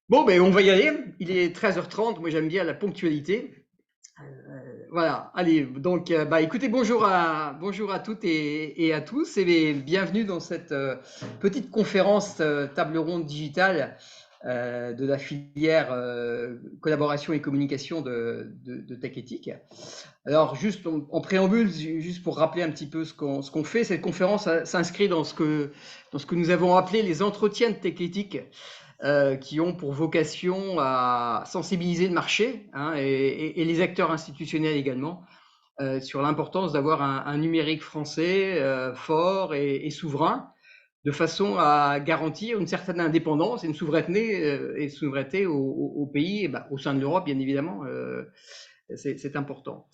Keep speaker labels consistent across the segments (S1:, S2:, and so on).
S1: Bon, ben, on va y aller. Il est 13h30. Moi, j'aime bien la ponctualité. Voilà. Allez, donc, écoutez, bonjour à toutes et à tous, et bienvenue dans cette petite conférence table ronde digitale de la filière collaboration et communication de Tech Ethic. Alors, juste en préambule, juste pour rappeler un petit peu ce qu'on fait, cette conférence s'inscrit dans ce que nous avons appelé les entretiens de Tech Ethic, qui ont pour vocation à sensibiliser le marché, hein, et les acteurs institutionnels également, sur l'importance d'avoir un numérique français fort et souverain, de façon à garantir une certaine indépendance et une souveraineté au pays, et au sein de l'Europe, bien évidemment. C'est important.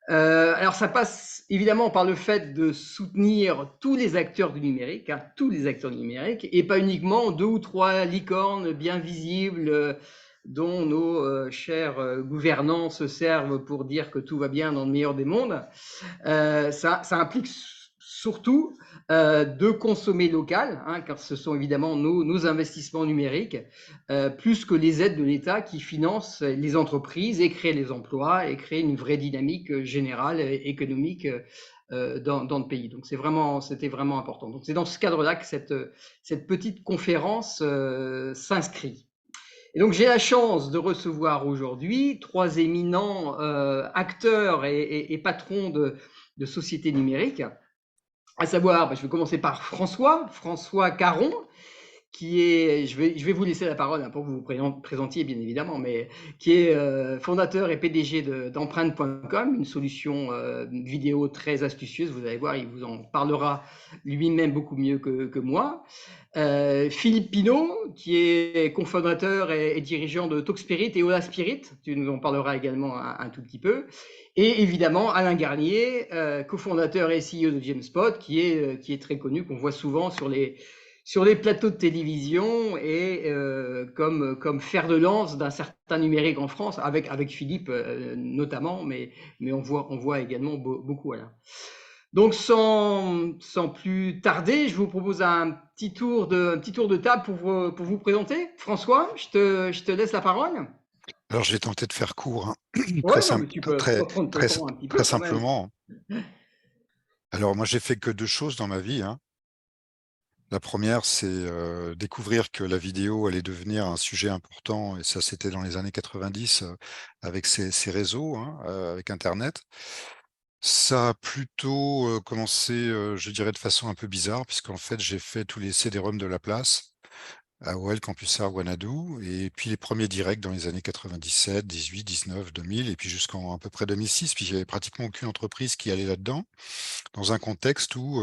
S1: Alors, ça passe évidemment par le fait de soutenir tous les acteurs du numérique, hein, tous les acteurs du numérique, et pas uniquement deux ou trois licornes bien visibles dont nos chers gouvernants se servent pour dire que tout va bien dans le meilleur des mondes. Ça implique surtout de consommer local, hein, car ce sont évidemment nos investissements numériques, plus que les aides de l'État qui financent les entreprises et créent les emplois et créent une vraie dynamique générale économique dans le pays. Donc c'était vraiment important. Donc c'est dans ce cadre-là que cette petite conférence s'inscrit. Et donc j'ai la chance de recevoir aujourd'hui trois éminents acteurs et patrons de sociétés numériques, à savoir, je vais commencer par François Caron, qui est, je vais vous laisser la parole, hein, pour que vous vous présentiez bien évidemment, mais qui est fondateur et PDG d'empreinte.com, une solution vidéo très astucieuse. Vous allez voir, il vous en parlera lui-même beaucoup mieux que moi. Philippe Pinault, qui est cofondateur et dirigeant de Talkspirit et Ola Spirit, tu nous en parleras également un tout petit peu. Et évidemment, Alain Garnier, cofondateur et CEO de Jamespot, qui est très connu, qu'on voit souvent sur les plateaux de télévision et comme fer de lance d'un certain numérique en France, avec Philippe notamment, mais on voit également beaucoup Alain. Donc, sans plus tarder, je vous propose un petit tour de table pour vous présenter. François, je te laisse la parole.
S2: Alors, je vais tenter de faire court, hein. Très
S1: Ouais, non,
S2: simple,
S1: mais tu peux prendre ton
S2: très,
S1: temps un petit
S2: très
S1: peu quand même.
S2: simplement. Alors, moi, j'ai fait que deux choses dans ma vie, hein. La première, c'est découvrir que la vidéo allait devenir un sujet important, et ça, c'était dans les années 90, avec ces réseaux, hein, avec Internet. Ça a plutôt commencé, je dirais, de façon un peu bizarre, puisqu'en fait, j'ai fait tous les CD-ROM de la place. AOL, CompuServe, Wanadoo, et puis les premiers directs dans les années 97, 18, 19, 2000, et puis jusqu'en à peu près 2006, puis il y avait pratiquement aucune entreprise qui allait là-dedans, dans un contexte où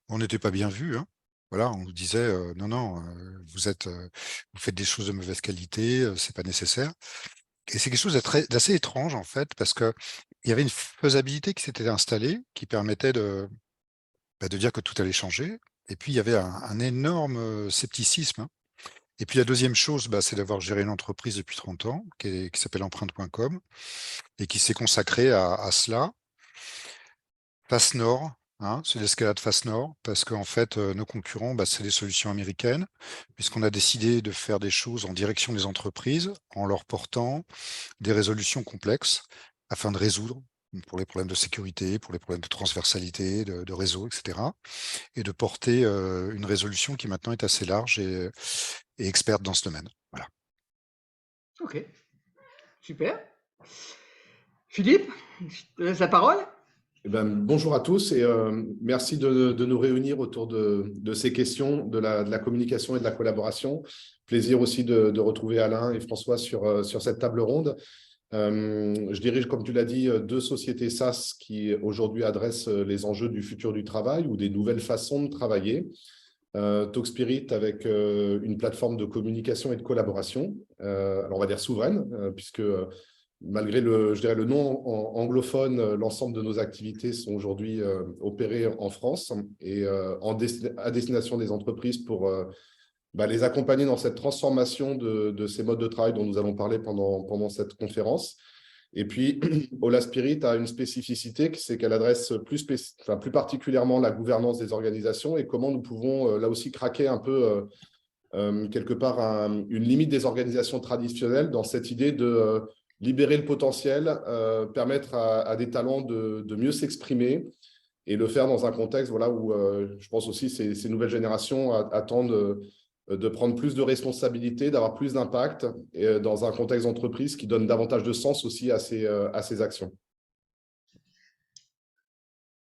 S2: on n'était pas bien vu, hein. Voilà, on nous disait non, non, vous faites des choses de mauvaise qualité, c'est pas nécessaire. Et c'est quelque chose d'assez étrange en fait, parce que il y avait une faisabilité qui s'était installée, qui permettait de dire que tout allait changer. Et puis il y avait un énorme scepticisme, hein. Et puis la deuxième chose, c'est d'avoir géré une entreprise depuis 30 ans qui s'appelle empreinte.com et qui s'est consacrée à cela. Face nord, hein, c'est l'escalade face nord parce qu'en fait, nos concurrents, c'est des solutions américaines puisqu'on a décidé de faire des choses en direction des entreprises en leur portant des résolutions complexes afin de résoudre pour les problèmes de sécurité, pour les problèmes de transversalité, de réseau, et cetera, et de porter, une résolution qui maintenant est assez large et experte dans ce domaine. Voilà.
S1: Ok, super. Philippe, je te laisse la parole.
S3: Bonjour à tous et merci de nous réunir autour de ces questions de la communication et de la collaboration. Plaisir aussi de retrouver Alain et François sur cette table ronde. Je dirige, comme tu l'as dit, deux sociétés SaaS qui aujourd'hui adressent les enjeux du futur du travail ou des nouvelles façons de travailler. Talkspirit avec une plateforme de communication et de collaboration, alors on va dire souveraine, puisque malgré je dirais le nom anglophone, l'ensemble de nos activités sont aujourd'hui opérées en France et à destination des entreprises pour les accompagner dans cette transformation de ces modes de travail dont nous allons parler pendant cette conférence. Et puis, Ola Spirit a une spécificité, c'est qu'elle adresse plus particulièrement la gouvernance des organisations et comment nous pouvons là aussi craquer un peu quelque part une limite des organisations traditionnelles dans cette idée de libérer le potentiel, permettre à des talents de mieux s'exprimer et le faire dans un contexte voilà, où je pense aussi ces nouvelles générations attendent de prendre plus de responsabilités, d'avoir plus d'impact dans un contexte d'entreprise qui donne davantage de sens aussi à ces actions.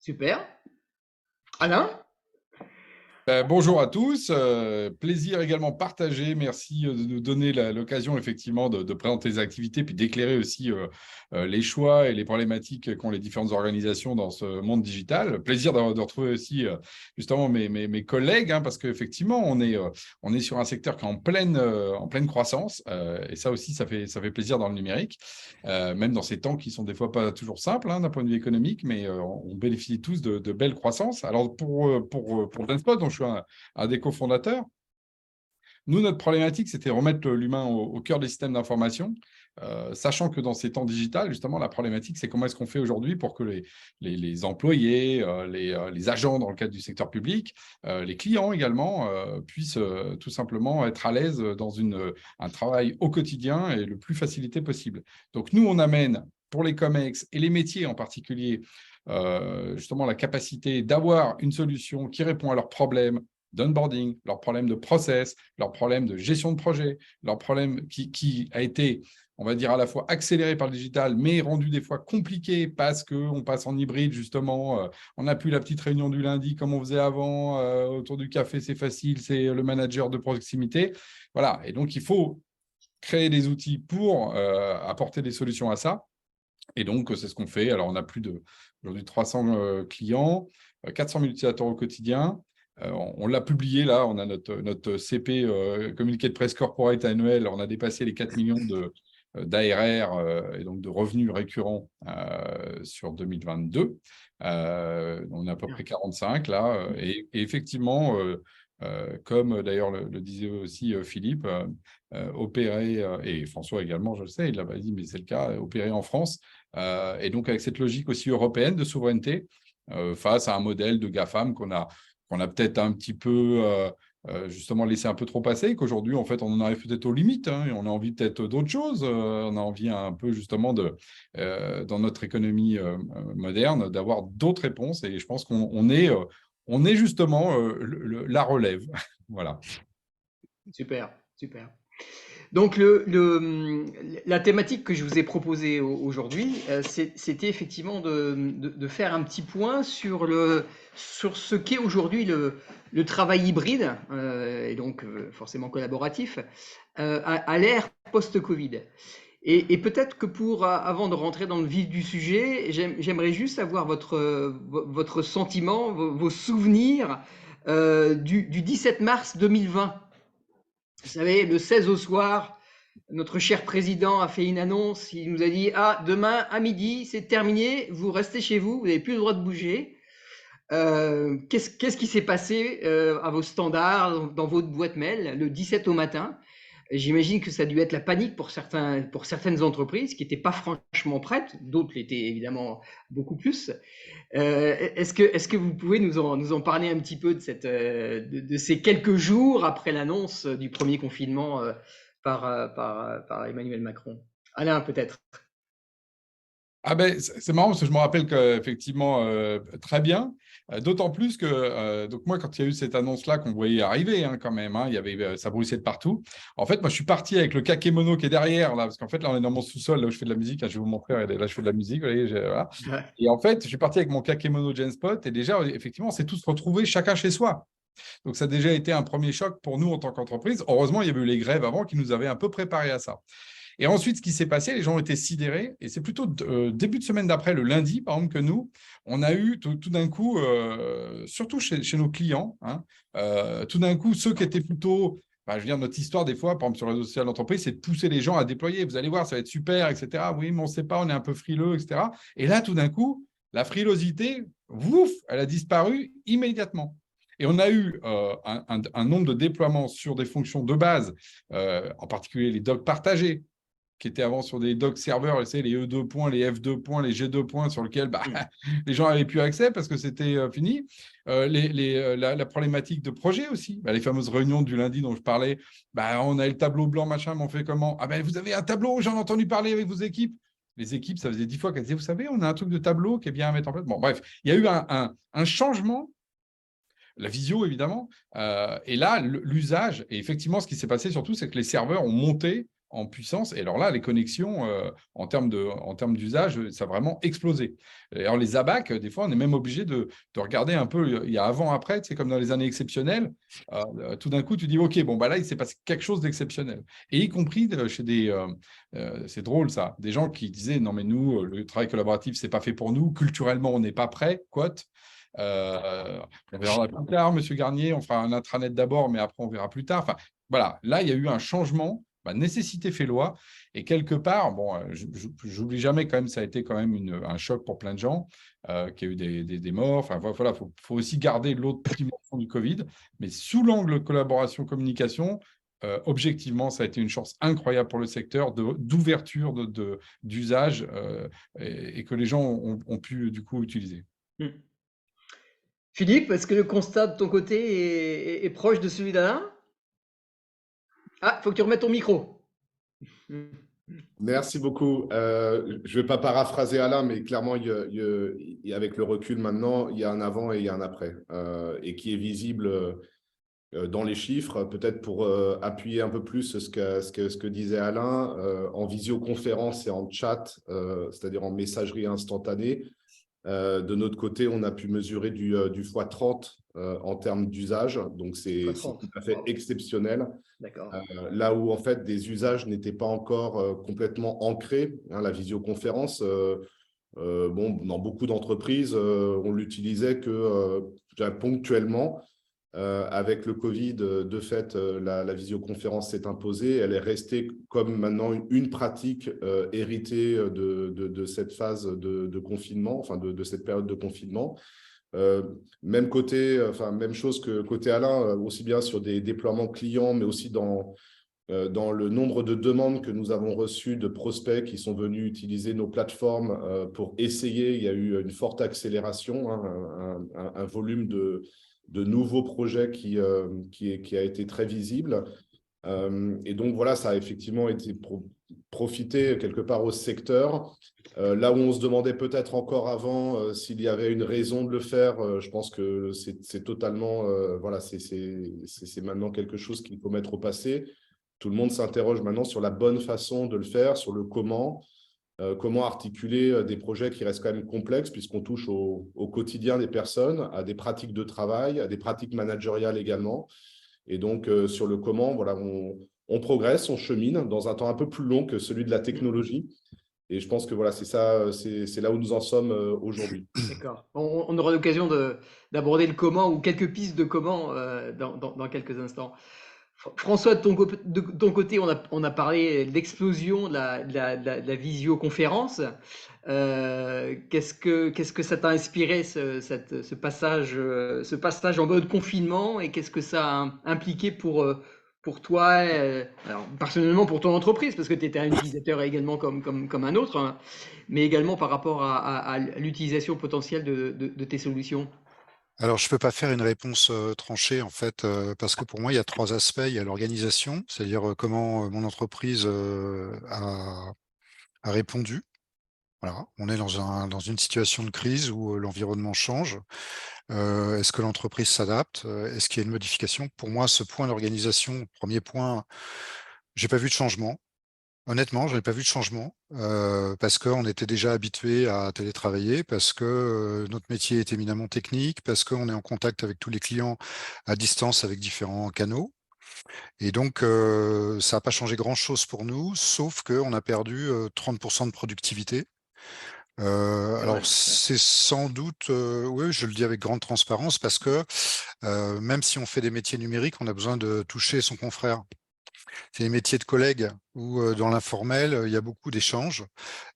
S1: Super. Alain?
S4: Bonjour à tous, plaisir également partagé. Merci de nous donner l'occasion effectivement de présenter les activités puis d'éclairer aussi les choix et les problématiques qu'ont les différentes organisations dans ce monde digital. Plaisir de retrouver aussi justement mes collègues parce qu'effectivement on est sur un secteur qui est en pleine croissance et ça aussi ça fait plaisir dans le numérique, même dans ces temps qui sont des fois pas toujours simples d'un point de vue économique, mais on bénéficie tous de belles croissances. Alors pour Genspot, dont je suis un des cofondateurs. Nous, notre problématique, c'était remettre l'humain au cœur des systèmes d'information, sachant que dans ces temps digitales, justement, la problématique, c'est comment est-ce qu'on fait aujourd'hui pour que les employés, les agents dans le cadre du secteur public, les clients également, puissent tout simplement être à l'aise dans un travail au quotidien et le plus facilité possible. Donc, nous, on amène pour les COMEX et les métiers en particulier, justement la capacité d'avoir une solution qui répond à leurs problèmes d'onboarding, leurs problèmes de process, leurs problèmes de gestion de projet, leurs problèmes qui a été, on va dire, à la fois accéléré par le digital, mais rendu des fois compliqué parce qu'on passe en hybride, justement. On n'a plus la petite réunion du lundi comme on faisait avant. Autour du café, c'est facile, c'est le manager de proximité. Voilà, et donc il faut créer des outils pour apporter des solutions à ça. Et donc, c'est ce qu'on fait. Alors, on a aujourd'hui 300 clients, 400 000 utilisateurs au quotidien. On l'a publié là, on a notre CP, communiqué de presse corporate annuel, on a dépassé les 4 millions d'ARR et donc de revenus récurrents sur 2022. On est à peu près 45 là. Et effectivement, comme d'ailleurs le disait aussi Philippe, opérer, et François également, je le sais, il l'avait dit, mais c'est le cas, opérer en France. Et donc avec cette logique aussi européenne de souveraineté, face à un modèle de GAFAM qu'on a peut-être un petit peu justement laissé un peu trop passer, qu'aujourd'hui, en fait, on en arrive peut-être aux limites, et on a envie peut-être d'autres choses. On a envie un peu justement dans notre économie moderne, d'avoir d'autres réponses. Et je pense qu'on est justement la relève. Voilà.
S1: Super, super. Donc, la thématique que je vous ai proposée aujourd'hui, c'était effectivement de faire un petit point sur ce qu'est aujourd'hui le travail hybride, et donc forcément collaboratif, à l'ère post-Covid. Et peut-être que avant de rentrer dans le vif du sujet, j'aimerais juste avoir votre sentiment, vos souvenirs du 17 mars 2020. Vous savez, le 16 au soir, notre cher président a fait une annonce. Il nous a dit « Ah, demain à midi, c'est terminé, vous restez chez vous, vous n'avez plus le droit de bouger. » Qu'est-ce qui s'est passé à vos standards, dans votre boîte mail, le 17 au matin? J'imagine que ça a dû être la panique pour certaines entreprises qui n'étaient pas franchement prêtes. D'autres l'étaient évidemment beaucoup plus. Est-ce que vous pouvez nous en parler un petit peu de ces quelques jours après l'annonce du premier confinement par Emmanuel Macron? Alain, peut-être.
S4: Ah ben, c'est marrant parce que je me rappelle qu'effectivement, très bien. D'autant plus que, donc moi, quand il y a eu cette annonce-là qu'on voyait arriver quand même, il y avait, ça bruissait de partout. En fait, moi, je suis parti avec le kakémono qui est derrière, là, parce qu'en fait, là, on est dans mon sous-sol, là où je fais de la musique. Je vais vous montrer, là, je fais de la musique. Vous voyez, voilà.
S1: Ouais.
S4: Et en fait, je suis parti avec mon kakémono Genspot et déjà, effectivement, on s'est tous retrouvés chacun chez soi. Donc, ça a déjà été un premier choc pour nous en tant qu'entreprise. Heureusement, il y avait eu les grèves avant qui nous avaient un peu préparés à ça. Et ensuite, ce qui s'est passé, les gens ont été sidérés. Et c'est plutôt début de semaine d'après, le lundi, par exemple, que nous, on a eu tout d'un coup, surtout chez nos clients, tout d'un coup, ceux qui étaient plutôt… je veux dire, notre histoire, des fois, par exemple, sur le réseau social d'entreprise, c'est de pousser les gens à déployer. Vous allez voir, ça va être super, etc. Oui, mais on ne sait pas, on est un peu frileux, etc. Et là, tout d'un coup, la frilosité, ouf, elle a disparu immédiatement. Et on a eu un nombre de déploiements sur des fonctions de base, en particulier les docs partagés, qui étaient avant sur des doc serveurs, les E2 points, les F2 points, les G2 points, sur lesquels les gens n'avaient plus accès parce que c'était fini. La problématique de projet aussi, les fameuses réunions du lundi dont je parlais, on a le tableau blanc, machin, mais on fait comment? Vous avez un tableau, j'en ai entendu parler avec vos équipes. Les équipes, ça faisait 10 fois qu'elles disaient, vous savez, on a un truc de tableau qui est bien à mettre en place. Bon, bref, il y a eu un changement, la visio évidemment, et là, l'usage, et effectivement, ce qui s'est passé surtout, c'est que les serveurs ont monté en puissance, et alors là, les connexions, en termes d'usage, ça a vraiment explosé. Et alors les ABAC, des fois, on est même obligé de regarder un peu, il y a avant-après, c'est comme dans les années exceptionnelles, tout d'un coup, tu dis, OK, bon, là, il s'est passé quelque chose d'exceptionnel. Et y compris chez des... c'est drôle, ça, des gens qui disaient, non, mais nous, le travail collaboratif, c'est pas fait pour nous, culturellement, on n'est pas prêt, quote. On verra plus tard, Monsieur Garnier, on fera un intranet d'abord, mais après, on verra plus tard. Enfin, voilà, là, il y a eu un changement. Nécessité fait loi, et quelque part, j'oublie jamais quand même, ça a été quand même un choc pour plein de gens, qu'il y a eu des morts. Enfin voilà, faut aussi garder l'autre dimension du Covid, mais sous l'angle collaboration-communication, objectivement, ça a été une chance incroyable pour le secteur d'ouverture d'usage et que les gens ont pu du coup utiliser.
S1: Philippe, est-ce que le constat de ton côté est proche de celui d'Alain? Ah, il faut que tu remettes ton micro.
S3: Merci beaucoup. Je ne vais pas paraphraser Alain, mais clairement, avec le recul maintenant, il y a un avant et il y a un après, et qui est visible dans les chiffres. Peut-être pour appuyer un peu plus ce que disait Alain, en visioconférence et en chat, c'est-à-dire en messagerie instantanée, de notre côté, on a pu mesurer du x30 en termes d'usage, donc c'est tout à fait exceptionnel. Là où en fait des usages n'étaient pas encore complètement ancrés, la visioconférence, dans beaucoup d'entreprises, on l'utilisait que ponctuellement. Avec le Covid, de fait, la visioconférence s'est imposée. Elle est restée comme maintenant une pratique héritée de cette phase de confinement, enfin de cette période de confinement. Même chose que côté Alain, aussi bien sur des déploiements clients, mais aussi dans le nombre de demandes que nous avons reçues de prospects qui sont venus utiliser nos plateformes pour essayer. Il y a eu une forte accélération, un volume de nouveaux projets qui a été très visible. Et donc, voilà, ça a effectivement été profité quelque part au secteur. Là où on se demandait peut-être encore avant s'il y avait une raison de le faire, je pense que c'est totalement, c'est maintenant quelque chose qu'il faut mettre au passé. Tout le monde s'interroge maintenant sur la bonne façon de le faire, sur le comment articuler des projets qui restent quand même complexes puisqu'on touche au quotidien des personnes, à des pratiques de travail, à des pratiques managériales également. Et donc, sur le comment, voilà, on progresse, on chemine dans un temps un peu plus long que celui de la technologie. Et je pense que voilà, c'est ça, c'est là où nous en sommes aujourd'hui.
S1: D'accord. On aura l'occasion d'aborder le comment ou quelques pistes de comment dans quelques instants. François, de ton côté, on a parlé de l'explosion de la visioconférence. Qu'est-ce que ça t'a inspiré, ce passage en mode confinement, et qu'est-ce que ça a impliqué pour toi, alors personnellement pour ton entreprise, parce que tu étais un utilisateur également comme un autre, hein, mais également par rapport à l'utilisation potentielle de tes solutions?
S2: Alors, je ne peux pas faire une réponse tranchée, en fait, parce que pour moi, il y a 3 aspects. Il y a l'organisation, c'est-à-dire comment mon entreprise a répondu. Voilà, on est dans une situation de crise où l'environnement change. Est-ce que l'entreprise s'adapte? Est-ce qu'il y a une modification? Pour moi, ce point d'organisation, premier point, j'ai pas vu de changement. Honnêtement, je n'ai pas vu de changement parce qu'on était déjà habitué à télétravailler, parce que notre métier est éminemment technique, parce qu'on est en contact avec tous les clients à distance avec différents canaux. Et donc, ça n'a pas changé grand-chose pour nous, sauf qu'on a perdu 30% de productivité. Alors, c'est sans doute, oui, je le dis avec grande transparence, parce que même si on fait des métiers numériques, on a besoin de toucher son confrère. C'est des métiers de collègues où dans l'informel, il y a beaucoup d'échanges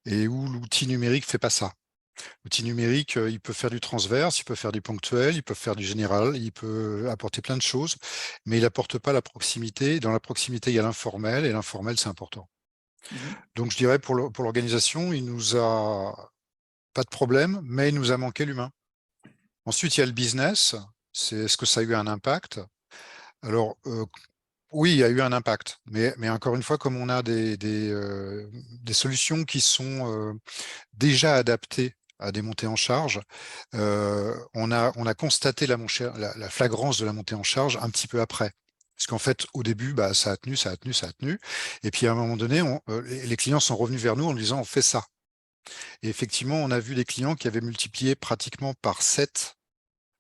S2: et où l'outil numérique fait pas ça. L'outil numérique, il peut faire du transverse, il peut faire du ponctuel, il peut faire du général, il peut apporter plein de choses, mais il apporte pas la proximité. Dans la proximité, il y a l'informel, et l'informel, c'est important.
S1: Mhm.
S2: Donc, je dirais pour l'organisation, il nous a pas de problème, mais il nous a manqué l'humain. Ensuite, il y a le business. Est-ce que ça a eu un impact? Alors, oui, il y a eu un impact, mais encore une fois, comme on a des solutions qui sont déjà adaptées à des montées en charge, on a constaté la flagrance de la montée en charge un petit peu après. Parce qu'en fait, au début, bah, ça a tenu, ça a tenu, ça a tenu. Et puis à un moment donné, les clients sont revenus vers nous en nous disant on fait ça. Et effectivement, on a vu des clients qui avaient multiplié pratiquement par 7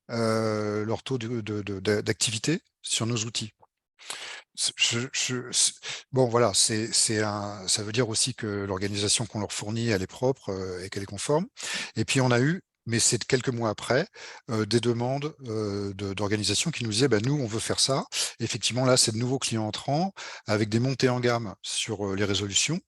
S2: leur taux d'activité sur nos outils. Bon, voilà, ça veut dire aussi que l'organisation qu'on leur fournit, elle est propre et qu'elle est conforme. Et puis on a eu, mais c'est quelques mois après, des demandes d'organisations qui nous disaient, bah, nous, on veut faire ça. Effectivement, là, c'est de nouveaux clients entrants avec des montées en gamme sur les résolutions,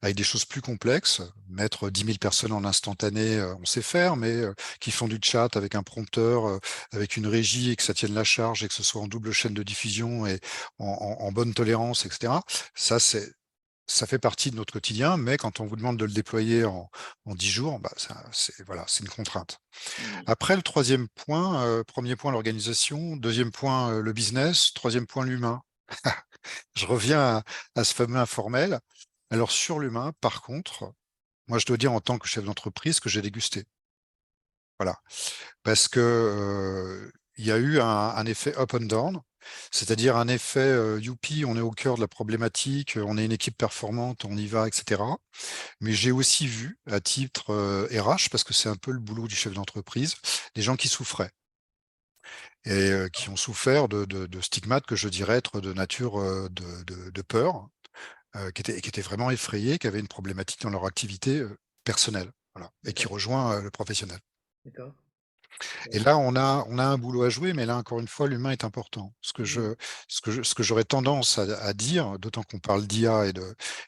S2: avec des choses plus complexes. Mettre 10 000 personnes en instantané, on sait faire, mais qui font du chat avec un prompteur, avec une régie et que ça tienne la charge et que ce soit en double chaîne de diffusion et en bonne tolérance, etc. Ça fait partie de notre quotidien, mais quand on vous demande de le déployer en 10 jours, bah, voilà, c'est une contrainte.
S1: Mhm.
S2: Après, le troisième point, premier point, l'organisation, deuxième point, le business, troisième point, l'humain. Je reviens à ce fameux informel. Alors sur l'humain, par contre, moi je dois dire en tant que chef d'entreprise que j'ai dégusté. Voilà. Parce que il y a eu un effet up and down, c'est-à-dire un effet youpi, on est au cœur de la problématique, on est une équipe performante, on y va, etc. Mais j'ai aussi vu, à titre RH, parce que c'est un peu le boulot du chef d'entreprise, des gens qui souffraient et qui ont souffert de stigmates que je dirais être de nature de peur, qui étaient vraiment effrayés, qui avaient une problématique dans leur activité personnelle, voilà, et qui
S1: D'accord,
S2: rejoint le professionnel.
S1: d'accord.
S2: Et là, on a un boulot à jouer, mais là, encore une fois, l'humain est important.
S1: Mhm.
S2: Ce que j'aurais tendance à dire, d'autant qu'on parle d'IA et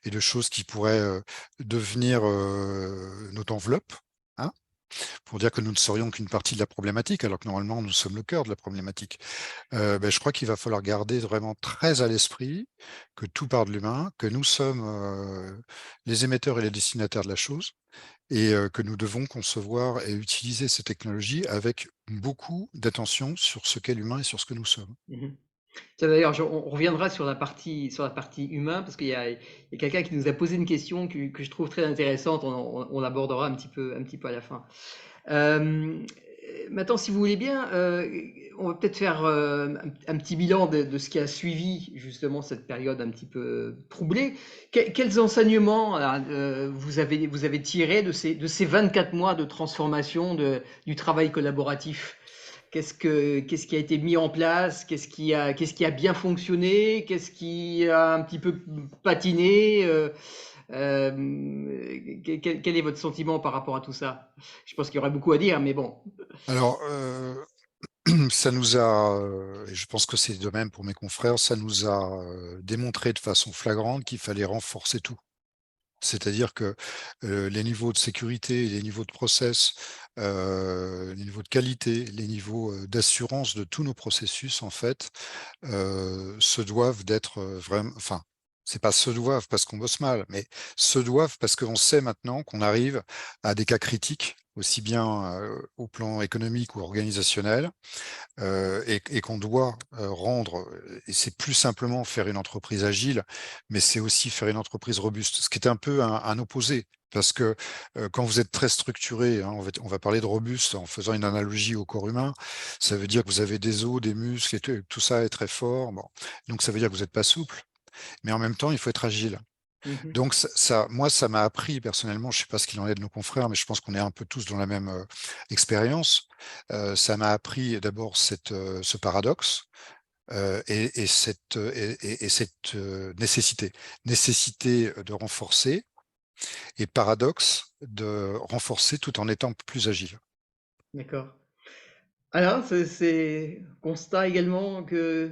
S2: de choses qui pourraient devenir notre enveloppe, hein, pour dire que nous ne serions qu'une partie de la problématique, alors que normalement, nous sommes le cœur de la problématique. Ben, je crois qu'il va falloir garder vraiment très à l'esprit que tout part de l'humain, que nous sommes les émetteurs et les destinataires de la chose, et que nous devons concevoir et utiliser ces technologies avec beaucoup d'attention sur ce qu'est l'humain et sur ce que nous sommes.
S1: Mhm. Tiens, d'ailleurs, on reviendra sur la partie humain, parce qu'il y a quelqu'un qui nous a posé une question que je trouve très intéressante. On l'abordera un petit peu à la fin. Euh, Maintenant, si vous voulez bien, on va peut-être faire un petit bilan de ce qui a suivi justement cette période un petit peu troublée. Quels enseignements vous avez tirés de ces 24 mois de transformation du travail collaboratif? Qu'est-ce qui a été mis en place? Qu'est-ce qui a bien fonctionné? Qu'est-ce qui a un petit peu patiné? Quel est votre sentiment par rapport à tout ça? Je pense qu'il y aurait beaucoup à dire, mais bon.
S2: Alors, ça nous a, et je pense que c'est de même pour mes confrères, ça nous a démontré de façon flagrante qu'il fallait renforcer tout. C'est-à-dire que les niveaux de sécurité, les niveaux de process, les niveaux de qualité, les niveaux d'assurance de tous nos processus, en fait, se doivent d'être vraiment, enfin, c'est pas se doivent parce qu'on bosse mal, mais se doivent parce qu'on sait maintenant qu'on arrive à des cas critiques, aussi bien au plan économique ou organisationnel, et qu'on doit rendre, et c'est plus simplement faire une entreprise agile, mais c'est aussi faire une entreprise robuste, ce qui est un peu un opposé. Parce que quand vous êtes très structuré, hein, on va parler de robuste en faisant une analogie au corps humain, ça veut dire que vous avez des os, des muscles, et tout ça est très fort. Bon. Donc ça veut dire que vous n'êtes pas souple, mais en même temps, il faut être agile.
S1: Mhm.
S2: Donc moi, ça m'a appris personnellement, je ne sais pas ce qu'il en est de nos confrères, mais je pense qu'on est un peu tous dans la même expérience. Ça m'a appris d'abord ce paradoxe et cette nécessité de renforcer et paradoxe de renforcer tout en étant plus agile.
S1: D'accord. Alain, c'est constat également que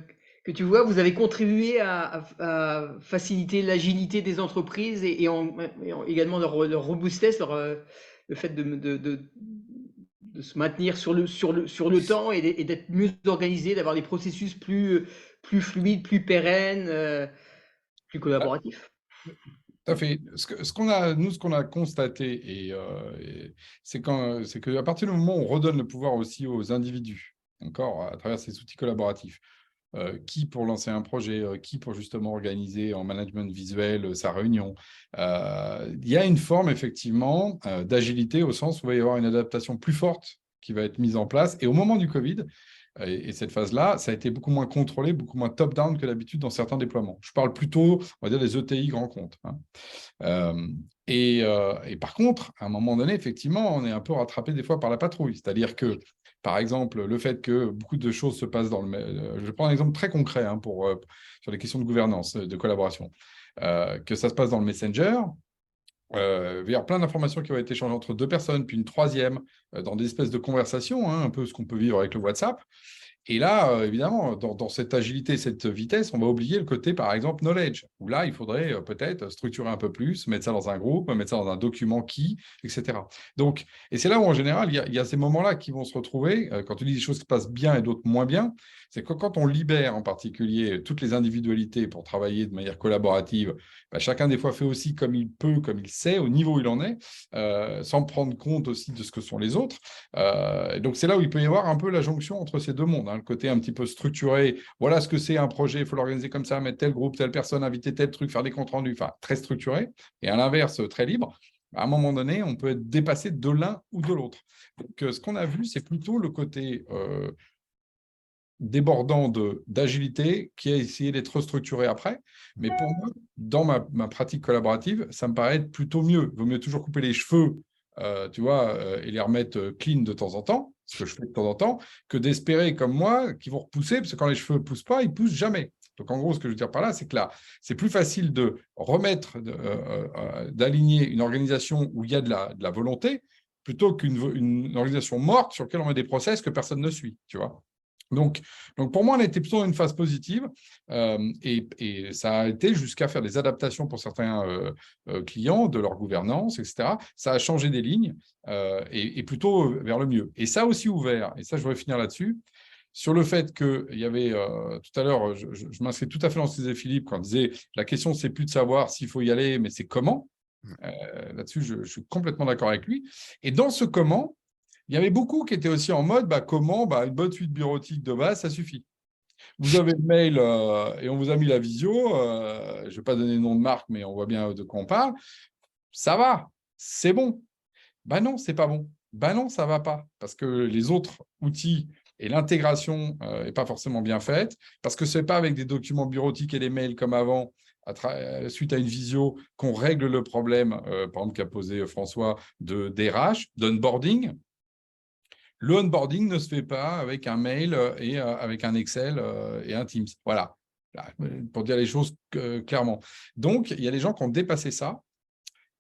S1: tu vois, vous avez contribué à faciliter l'agilité des entreprises également leur robustesse, le fait de se maintenir sur le temps et d'être mieux organisé, d'avoir des processus plus fluides, plus pérennes, plus collaboratifs.
S4: Tout à fait. Ce qu'on a constaté, c'est qu'à partir du moment où on redonne le pouvoir aussi aux individus, encore à travers ces outils collaboratifs, qui pour lancer un projet, qui pour justement organiser en management visuel sa réunion. Il y a une forme effectivement d'agilité au sens où il va y avoir une adaptation plus forte qui va être mise en place. Et au moment du Covid, et cette phase-là, ça a été beaucoup moins contrôlé, beaucoup moins top-down que d'habitude dans certains déploiements. Je parle plutôt, on va dire, des ETI grands comptes. Et par contre, à un moment donné, effectivement, on est un peu rattrapé des fois par la patrouille. C'est-à-dire que, par exemple, le fait que beaucoup de choses se passent dans le... Je prends un exemple très concret sur les questions de gouvernance, de collaboration. Que ça se passe dans le Messenger, il va y avoir plein d'informations qui vont être échangées entre deux personnes, puis une troisième, dans des espèces de conversations, un peu ce qu'on peut vivre avec le WhatsApp. Et là, évidemment, dans cette agilité, cette vitesse, on va oublier le côté, par exemple, knowledge, où là, il faudrait peut-être structurer un peu plus, mettre ça dans un groupe, mettre ça dans un document qui, etc. Donc, et c'est là où, en général, il y a ces moments-là qui vont se retrouver, quand tu dis des choses qui se passent bien et d'autres moins bien, c'est que quand on libère en particulier toutes les individualités pour travailler de manière collaborative, chacun des fois fait aussi comme il peut, comme il sait, au niveau où il en est, sans prendre compte aussi de ce que sont les autres. Donc, c'est là où il peut y avoir un peu la jonction entre ces deux mondes, le côté un petit peu structuré. Voilà ce que c'est un projet, il faut l'organiser comme ça, mettre tel groupe, telle personne, inviter tel truc, faire des comptes rendus, enfin, très structuré. Et à l'inverse, très libre. À un moment donné, on peut être dépassé de l'un ou de l'autre. Donc, ce qu'on a vu, c'est plutôt le côté débordant d'agilité qui a essayé d'être restructuré après. Mais pour moi, dans ma pratique collaborative, ça me paraît être plutôt mieux. Il vaut mieux toujours couper les cheveux, tu vois, et les remettre clean de temps en temps, ce que je fais de temps en temps, que d'espérer comme moi qu'ils vont repousser, parce que quand les cheveux ne poussent pas, ils ne poussent jamais. Donc, en gros, ce que je veux dire par là, c'est que là, c'est plus facile de remettre, d'aligner une organisation où il y a de la volonté, plutôt qu'une organisation morte sur laquelle on met des process que personne ne suit, tu vois. Donc, pour moi, on était plutôt dans une phase positive et ça a été jusqu'à faire des adaptations pour certains clients de leur gouvernance, etc. Ça a changé des lignes et plutôt vers le mieux. Et ça a aussi ouvert, et ça, je voudrais finir là-dessus, sur le fait qu'il y avait, tout à l'heure, je m'inscris tout à fait dans ce que disait Philippe quand il disait la question, c'est plus de savoir s'il faut y aller, mais c'est comment. Là-dessus, je suis complètement d'accord avec lui. Et dans ce comment, il y avait beaucoup qui étaient aussi en mode comment une bonne suite bureautique de base, ça suffit. Vous avez le mail et on vous a mis la visio. Je ne vais pas donner le nom de marque, mais on voit bien de quoi on parle. Ça va, c'est bon. Non, c'est pas bon. Non, ça va pas. Parce que les autres outils et l'intégration n'est pas forcément bien faite. Parce que ce n'est pas avec des documents bureautiques et des mails comme avant, suite à une visio, qu'on règle le problème, par exemple, qu'a posé François, de DRH, d'onboarding. Le onboarding ne se fait pas avec un mail et avec un Excel et un Teams. Voilà, pour dire les choses clairement. Donc, il y a des gens qui ont dépassé ça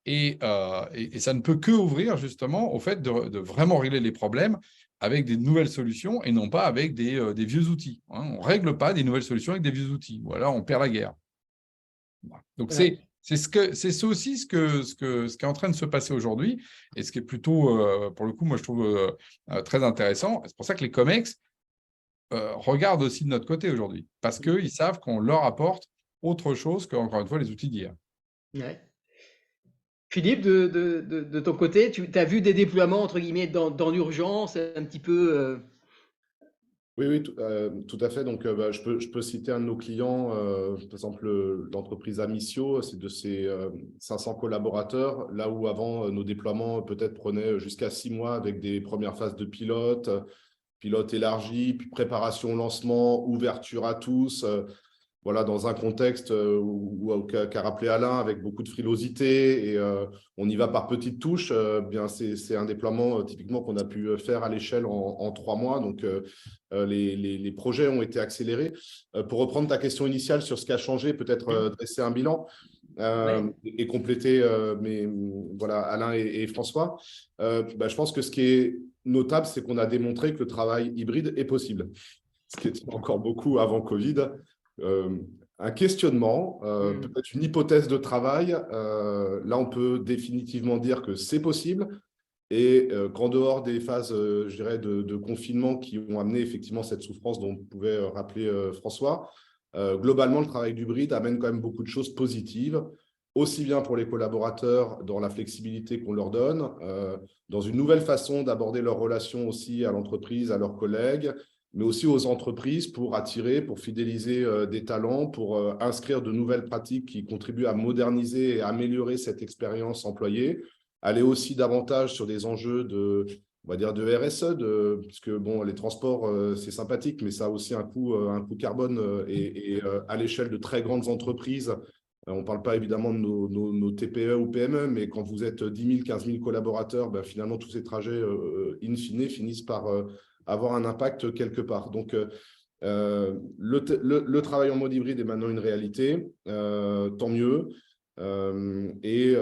S4: et ça ne peut que ouvrir justement au fait de vraiment régler les problèmes avec des nouvelles solutions et non pas avec des vieux outils. On ne règle pas des nouvelles solutions avec des vieux outils. Ou alors, on perd la guerre. Donc, c'est aussi ce qui est en train de se passer aujourd'hui et ce qui est plutôt, pour le coup, moi, je trouve très intéressant. C'est pour ça que les COMEX regardent aussi de notre côté aujourd'hui parce qu'ils savent qu'on leur apporte autre chose que, encore une fois, les outils d'hier.
S1: Ouais. Philippe, de ton côté, tu as vu des déploiements, entre guillemets, dans l'urgence, un petit peu
S3: Oui, tout à fait. Donc, je peux citer un de nos clients, par exemple, l'entreprise Amicio, c'est de ses 500 collaborateurs, là où avant, nos déploiements peut-être prenaient jusqu'à 6 mois avec des premières phases de pilote élargi, puis préparation, lancement, ouverture à tous. Voilà, dans un contexte qu'a rappelé Alain, avec beaucoup de frilosité, et on y va par petites touches. Bien, c'est un déploiement typiquement qu'on a pu faire à l'échelle en 3 mois. Donc, les projets ont été accélérés. Pour reprendre ta question initiale sur ce qui a changé, peut-être dresser un bilan et compléter voilà, Alain et François. Je pense que ce qui est notable, c'est qu'on a démontré que le travail hybride est possible. Ce qui était encore beaucoup avant Covid. Un questionnement, peut-être une hypothèse de travail. Là, on peut définitivement dire que c'est possible et qu'en dehors des phases, je dirais, de confinement qui ont amené effectivement cette souffrance dont pouvait rappeler François, globalement, le travail d'hybride amène quand même beaucoup de choses positives. aussi bien pour les collaborateurs dans la flexibilité qu'on leur donne, dans une nouvelle façon d'aborder leurs relations aussi à l'entreprise, à leurs collègues, mais aussi aux entreprises pour attirer, pour fidéliser des talents, pour inscrire de nouvelles pratiques qui contribuent à moderniser et à améliorer cette expérience employée, aller aussi davantage sur des enjeux de, on va dire, de RSE, puisque bon, les transports, c'est sympathique, mais ça a aussi un coût carbone et à l'échelle de très grandes entreprises. On ne parle pas évidemment de nos TPE ou PME, mais quand vous êtes 10 000, 15 000 collaborateurs, ben, finalement, tous ces trajets, in fine, finissent par avoir un impact quelque part. Donc, le travail en mode hybride est maintenant une réalité, tant mieux. Et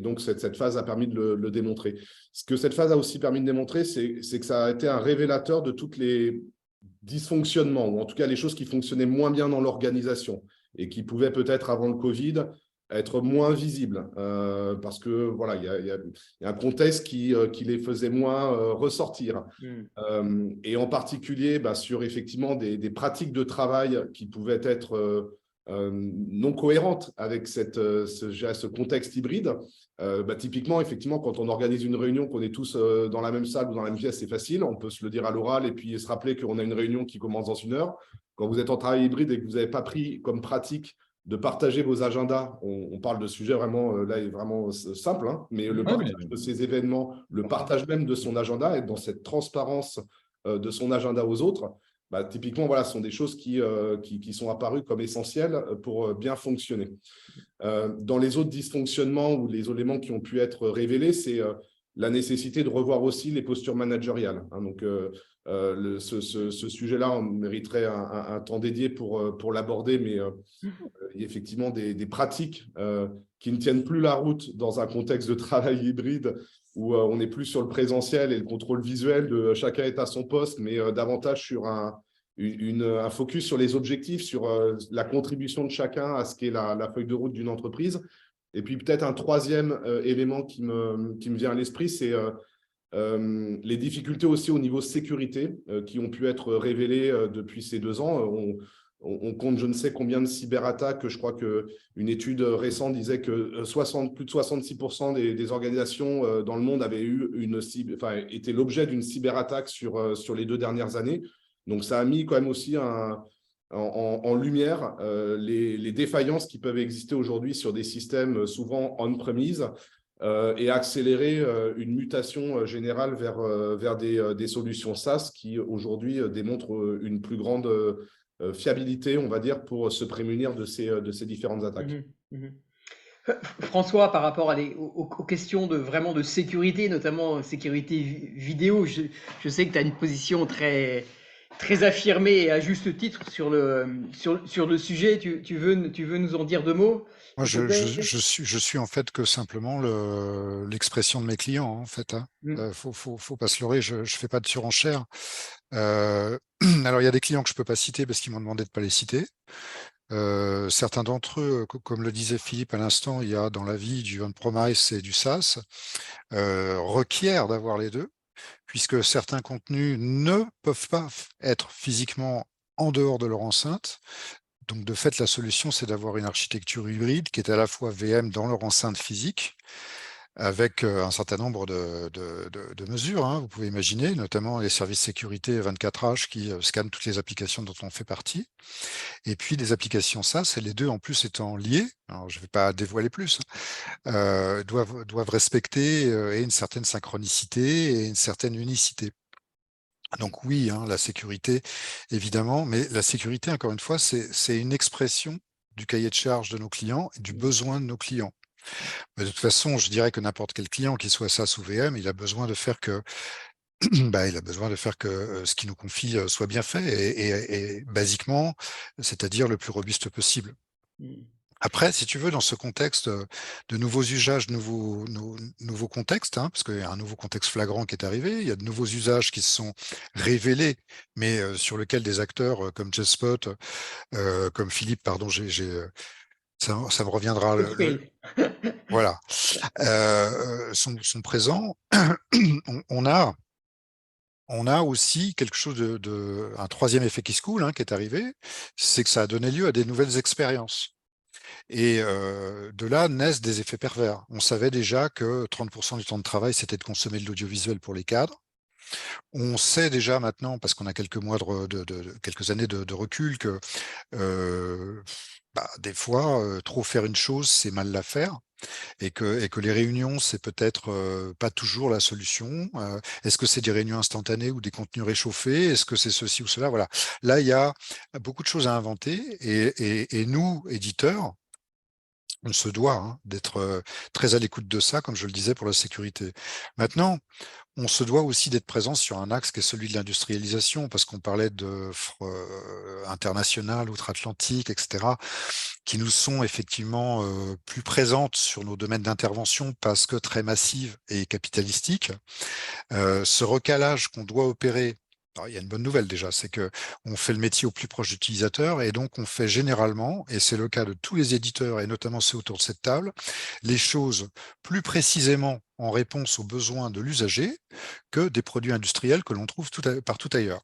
S3: donc, cette phase a permis de le démontrer. Ce que cette phase a aussi permis de démontrer, c'est que ça a été un révélateur de toutes les dysfonctionnements, ou en tout cas les choses qui fonctionnaient moins bien dans l'organisation et qui pouvaient peut-être, avant le Covid, être moins visibles, parce que voilà, il y a un contexte qui les faisait moins ressortir. Et en particulier sur effectivement des pratiques de travail qui pouvaient être non cohérentes avec ce contexte hybride. Typiquement, effectivement, quand on organise une réunion, qu'on est tous dans la même salle ou dans la même pièce, c'est facile, on peut se le dire à l'oral et puis se rappeler qu'on a une réunion qui commence dans 1 heure. Quand vous êtes en travail hybride et que vous n'avez pas pris comme pratique de partager vos agendas, on parle de sujets vraiment, là, vraiment simple, hein, mais le partage de ces événements, le partage même de son agenda et dans cette transparence de son agenda aux autres, typiquement, voilà, ce sont des choses qui sont apparues comme essentielles pour bien fonctionner. Dans les autres dysfonctionnements ou les éléments qui ont pu être révélés, c'est la nécessité de revoir aussi les postures managériales. Hein, donc, ce sujet-là, on mériterait un temps dédié pour l'aborder, mais il y a effectivement des pratiques qui ne tiennent plus la route dans un contexte de travail hybride où on n'est plus sur le présentiel et le contrôle visuel de chacun est à son poste, mais davantage sur un focus sur les objectifs, sur la contribution de chacun à ce qu'est la feuille de route d'une entreprise. Et puis peut-être un troisième élément qui me vient à l'esprit, c'est les difficultés aussi au niveau sécurité qui ont pu être révélées depuis ces 2 ans. On compte je ne sais combien de cyberattaques. Je crois qu'une étude récente disait que plus de 66% des organisations dans le monde avaient été l'objet d'une cyberattaque sur les 2 dernières années. Donc, ça a mis quand même aussi en lumière les défaillances qui peuvent exister aujourd'hui sur des systèmes souvent on-premise et accélérer une mutation générale vers des solutions SaaS qui aujourd'hui démontrent une plus grande fiabilité, on va dire, pour se prémunir de ces différentes attaques.
S1: François, par rapport aux questions vraiment de sécurité, notamment sécurité vidéo, je sais que tu as une position très affirmée et à juste titre sur le sujet. Tu veux nous en dire 2 mots?
S2: Moi, je suis en fait que simplement l'expression de mes clients, en fait. Hein. Faut pas se leurrer, je fais pas de surenchère. Alors, il y a des clients que je peux pas citer parce qu'ils m'ont demandé de pas les citer. Certains d'entre eux, comme le disait Philippe à l'instant, il y a dans la vie du on-premise et du SaaS, requièrent d'avoir les deux, puisque certains contenus ne peuvent pas être physiquement en dehors de leur enceinte. Donc, de fait, la solution, c'est d'avoir une architecture hybride qui est à la fois VM dans leur enceinte physique, avec un certain nombre de mesures. Hein, vous pouvez imaginer, notamment les services sécurité 24H qui scannent toutes les applications dont on fait partie. Et puis, des applications SaaS, et les deux, en plus, étant liées, alors je ne vais pas dévoiler plus, doivent respecter une certaine synchronicité et une certaine unicité. Donc oui, hein, la sécurité, évidemment, mais la sécurité, encore une fois, c'est une expression du cahier de charge de nos clients et du besoin de nos clients. Mais de toute façon, je dirais que n'importe quel client, qu'il soit SaaS ou VM, il a besoin de faire que ce qu'il nous confie soit bien fait et basiquement, c'est-à-dire le plus robuste possible. Après, si tu veux, dans ce contexte de nouveaux usages, nouveaux contextes, hein, parce qu'il y a un nouveau contexte flagrant qui est arrivé, il y a de nouveaux usages qui se sont révélés, mais sur lesquels des acteurs comme JustSpot, comme Philippe, pardon, ça me reviendra. Voilà, sont présents. On a aussi quelque chose un troisième effet qui se coule, hein, qui est arrivé, c'est que ça a donné lieu à des nouvelles expériences. Et de là naissent des effets pervers. On savait déjà que 30% du temps de travail, c'était de consommer de l'audiovisuel pour les cadres. On sait déjà maintenant, parce qu'on a quelques mois quelques années de recul, que des fois, trop faire une chose, c'est mal la faire, et que les réunions, c'est peut-être pas toujours la solution. Est-ce que c'est des réunions instantanées ou des contenus réchauffés? Est-ce que c'est ceci ou cela? Voilà. Là, il y a beaucoup de choses à inventer, et nous, éditeurs, on se doit d'être très à l'écoute de ça, comme je le disais, pour la sécurité. Maintenant, on se doit aussi d'être présent sur un axe qui est celui de l'industrialisation, parce qu'on parlait d'offres internationales, outre-Atlantique, etc., qui nous sont effectivement plus présentes sur nos domaines d'intervention parce que très massives et capitalistiques. Ce recalage qu'on doit opérer, alors, il y a une bonne nouvelle déjà, c'est que on fait le métier au plus proche de l'utilisateur, et donc on fait généralement, et c'est le cas de tous les éditeurs et notamment ceux autour de cette table, les choses plus précisément en réponse aux besoins de l'usager que des produits industriels que l'on trouve partout ailleurs.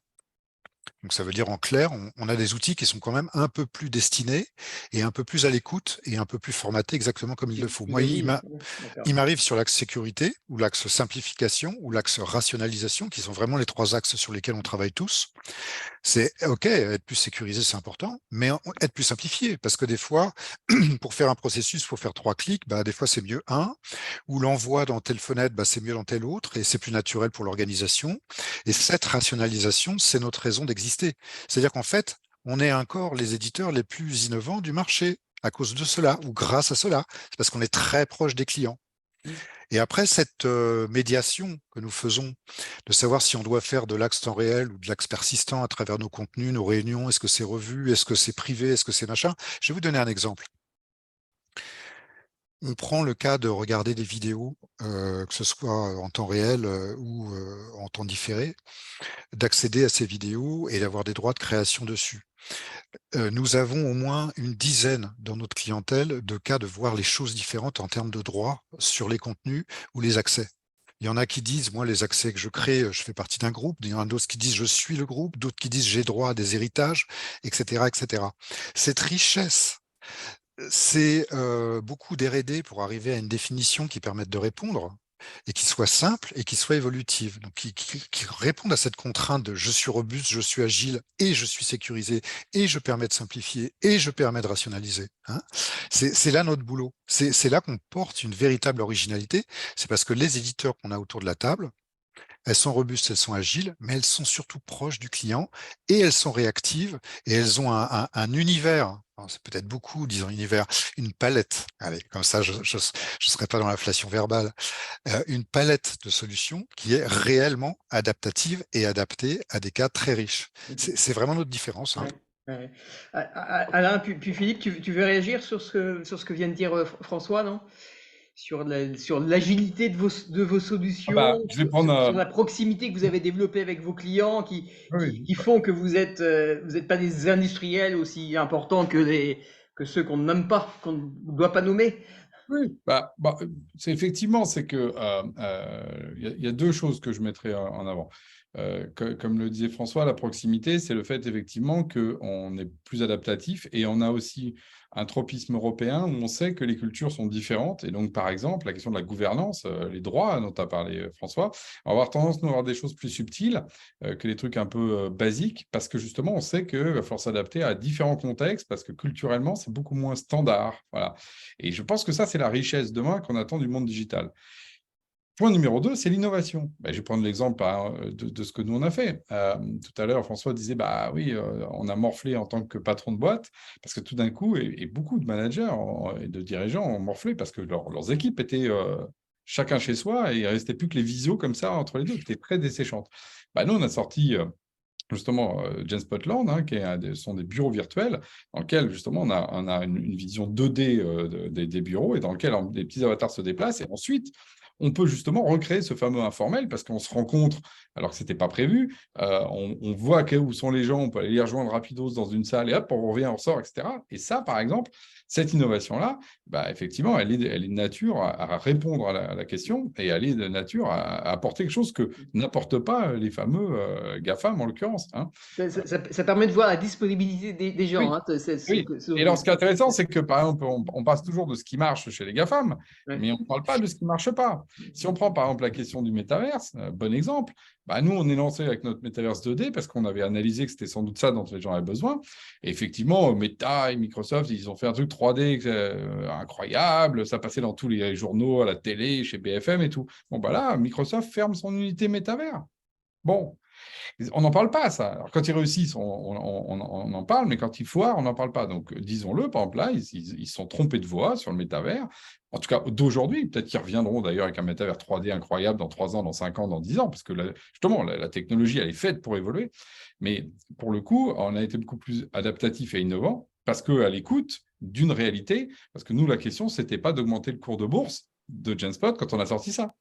S2: Donc ça veut dire en clair, on a des outils qui sont quand même un peu plus destinés et un peu plus à l'écoute et un peu plus formatés exactement comme il le faut.
S1: Plus
S2: Moi,
S1: agile. D'accord.
S2: il m'arrive sur l'axe sécurité ou l'axe simplification ou l'axe rationalisation, qui sont vraiment les 3 axes sur lesquels on travaille tous. C'est OK, être plus sécurisé, c'est important, mais être plus simplifié, parce que des fois, pour faire un processus, il faut faire 3 clics, des fois c'est mieux un, ou l'envoi dans telle fenêtre, c'est mieux dans telle autre, et c'est plus naturel pour l'organisation. Et cette rationalisation, c'est notre raison d'exister. C'est-à-dire qu'en fait, on est encore les éditeurs les plus innovants du marché à cause de cela, ou grâce à cela. C'est parce qu'on est très proche des clients. Et après, cette médiation que nous faisons, de savoir si on doit faire de l'axe temps réel ou de l'axe persistant à travers nos contenus, nos réunions, est-ce que c'est revu, est-ce que c'est privé, est-ce que c'est machin? Je vais vous donner un exemple. On prend le cas de regarder des vidéos, que ce soit en temps réel ou en temps différé, d'accéder à ces vidéos et d'avoir des droits de création dessus. Nous avons au moins une dizaine dans notre clientèle de cas de voir les choses différentes en termes de droits sur les contenus ou les accès. Il y en a qui disent, moi, les accès que je crée, je fais partie d'un groupe. Il y en a d'autres qui disent, je suis le groupe. D'autres qui disent, j'ai droit à des héritages, etc., etc. Cette richesse, c'est beaucoup d'R&D pour arriver à une définition qui permette de répondre et qui soit simple et qui soit évolutive. Donc, qui répondent à cette contrainte de je suis robuste, je suis agile et je suis sécurisé et je permets de simplifier et je permets de rationaliser. C'est là notre boulot. C'est là qu'on porte une véritable originalité. C'est parce que les éditeurs qu'on a autour de la table, elles sont robustes, elles sont agiles, mais elles sont surtout proches du client et elles sont réactives et elles ont un univers. C'est peut-être beaucoup, disons univers, une palette. Allez, comme ça, je serai pas dans l'inflation verbale. Une palette de solutions qui est réellement adaptative et adaptée à des cas très riches. C'est vraiment notre différence.
S1: Ouais. Alain, puis Philippe, tu veux réagir sur ce que vient de dire François, non? Sur l'agilité de vos solutions,
S4: Je vais prendre.
S1: sur la proximité que vous avez développée avec vos clients
S4: Oui.
S1: qui font que vous êtes pas des industriels aussi importants que ceux qu'on ne nomme pas, qu'on ne doit pas nommer.
S4: Oui, c'est effectivement, c'est que y a 2 choses que je mettrais en avant. Comme le disait François, la proximité, c'est le fait effectivement qu'on est plus adaptatif et on a aussi un tropisme européen où on sait que les cultures sont différentes. Et donc, par exemple, la question de la gouvernance, les droits dont tu as parlé, François, on va avoir tendance à avoir des choses plus subtiles que les trucs un peu basiques parce que justement, on sait qu'il va falloir s'adapter à différents contextes parce que culturellement, c'est beaucoup moins standard. Voilà. Et je pense que ça, c'est la richesse demain qu'on attend du monde digital. Point numéro 2, c'est l'innovation. Je vais prendre l'exemple de ce que nous, on a fait. Tout à l'heure, François disait, oui, on a morflé en tant que patron de boîte, parce que tout d'un coup, et beaucoup de managers et de dirigeants ont morflé parce que leurs équipes étaient chacun chez soi et il ne restait plus que les visios comme ça entre les deux, qui étaient très desséchantes. Nous, on a sorti justement Genspotland, qui sont des bureaux virtuels dans lesquels justement on a une vision 2D des bureaux et dans lesquels des petits avatars se déplacent et ensuite on peut justement recréer ce fameux informel parce qu'on se rencontre alors que ce n'était pas prévu, on voit où sont les gens, on peut aller les rejoindre rapidos dans une salle et hop, on revient, on ressort, etc. Et ça, par exemple, Cette innovation-là, effectivement, elle est de nature à répondre à la question et elle est de nature à apporter quelque chose que n'apportent pas les fameux GAFAM, en l'occurrence. Hein.
S1: Ça permet de voir la disponibilité des gens.
S4: Oui.
S1: Hein,
S4: Oui. Et alors, ce qui est intéressant, c'est que, par exemple, on passe toujours de ce qui marche chez les GAFAM, mais on ne parle pas de ce qui ne marche pas. Si on prend, par exemple, la question du métaverse, bon exemple, nous, on est lancé avec notre métaverse 2D parce qu'on avait analysé que c'était sans doute ça dont les gens avaient besoin. Et effectivement, Meta et Microsoft, ils ont fait un truc 3D incroyable. Ça passait dans tous les journaux, à la télé, chez BFM et tout. Bon, là, Microsoft ferme son unité métavers. Bon, on n'en parle pas, ça. Alors, quand ils réussissent, on en parle, mais quand ils foirent, on n'en parle pas. Donc, disons-le, par exemple, là, ils se sont trompés de voie sur le métavers. En tout cas, d'aujourd'hui, peut-être qu'ils reviendront d'ailleurs avec un métavers 3D incroyable dans 3 ans, dans 5 ans, dans 10 ans, parce que justement, la technologie, elle est faite pour évoluer. Mais pour le coup, on a été beaucoup plus adaptatif et innovant parce qu'à l'écoute d'une réalité, parce que nous, la question, ce n'était pas d'augmenter le cours de bourse de Genspot quand on a sorti ça.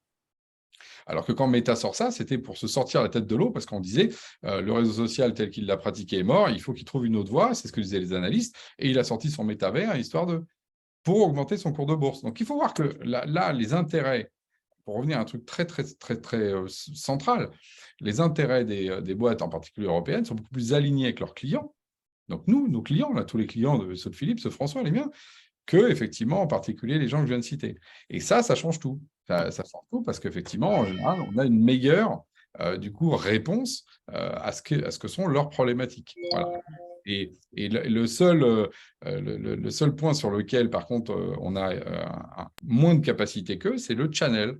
S4: Alors que quand Meta sort ça, c'était pour se sortir la tête de l'eau parce qu'on disait le réseau social tel qu'il l'a pratiqué est mort, il faut qu'il trouve une autre voie, c'est ce que disaient les analystes, et il a sorti son métavers pour augmenter son cours de bourse. Donc il faut voir que là les intérêts, pour revenir à un truc très central, les intérêts des boîtes, en particulier européennes, sont beaucoup plus alignés avec leurs clients. Donc nous, nos clients, tous les clients de ceux de Philippe, ceux de François, les miens, que, effectivement, en particulier, les gens que je viens de citer. Et ça change tout. Ça change tout parce qu'effectivement, en général, on a une meilleure réponse à ce que sont leurs problématiques. Voilà. Et le seul point sur lequel, par contre, on a moins de capacité qu'eux, c'est le channel.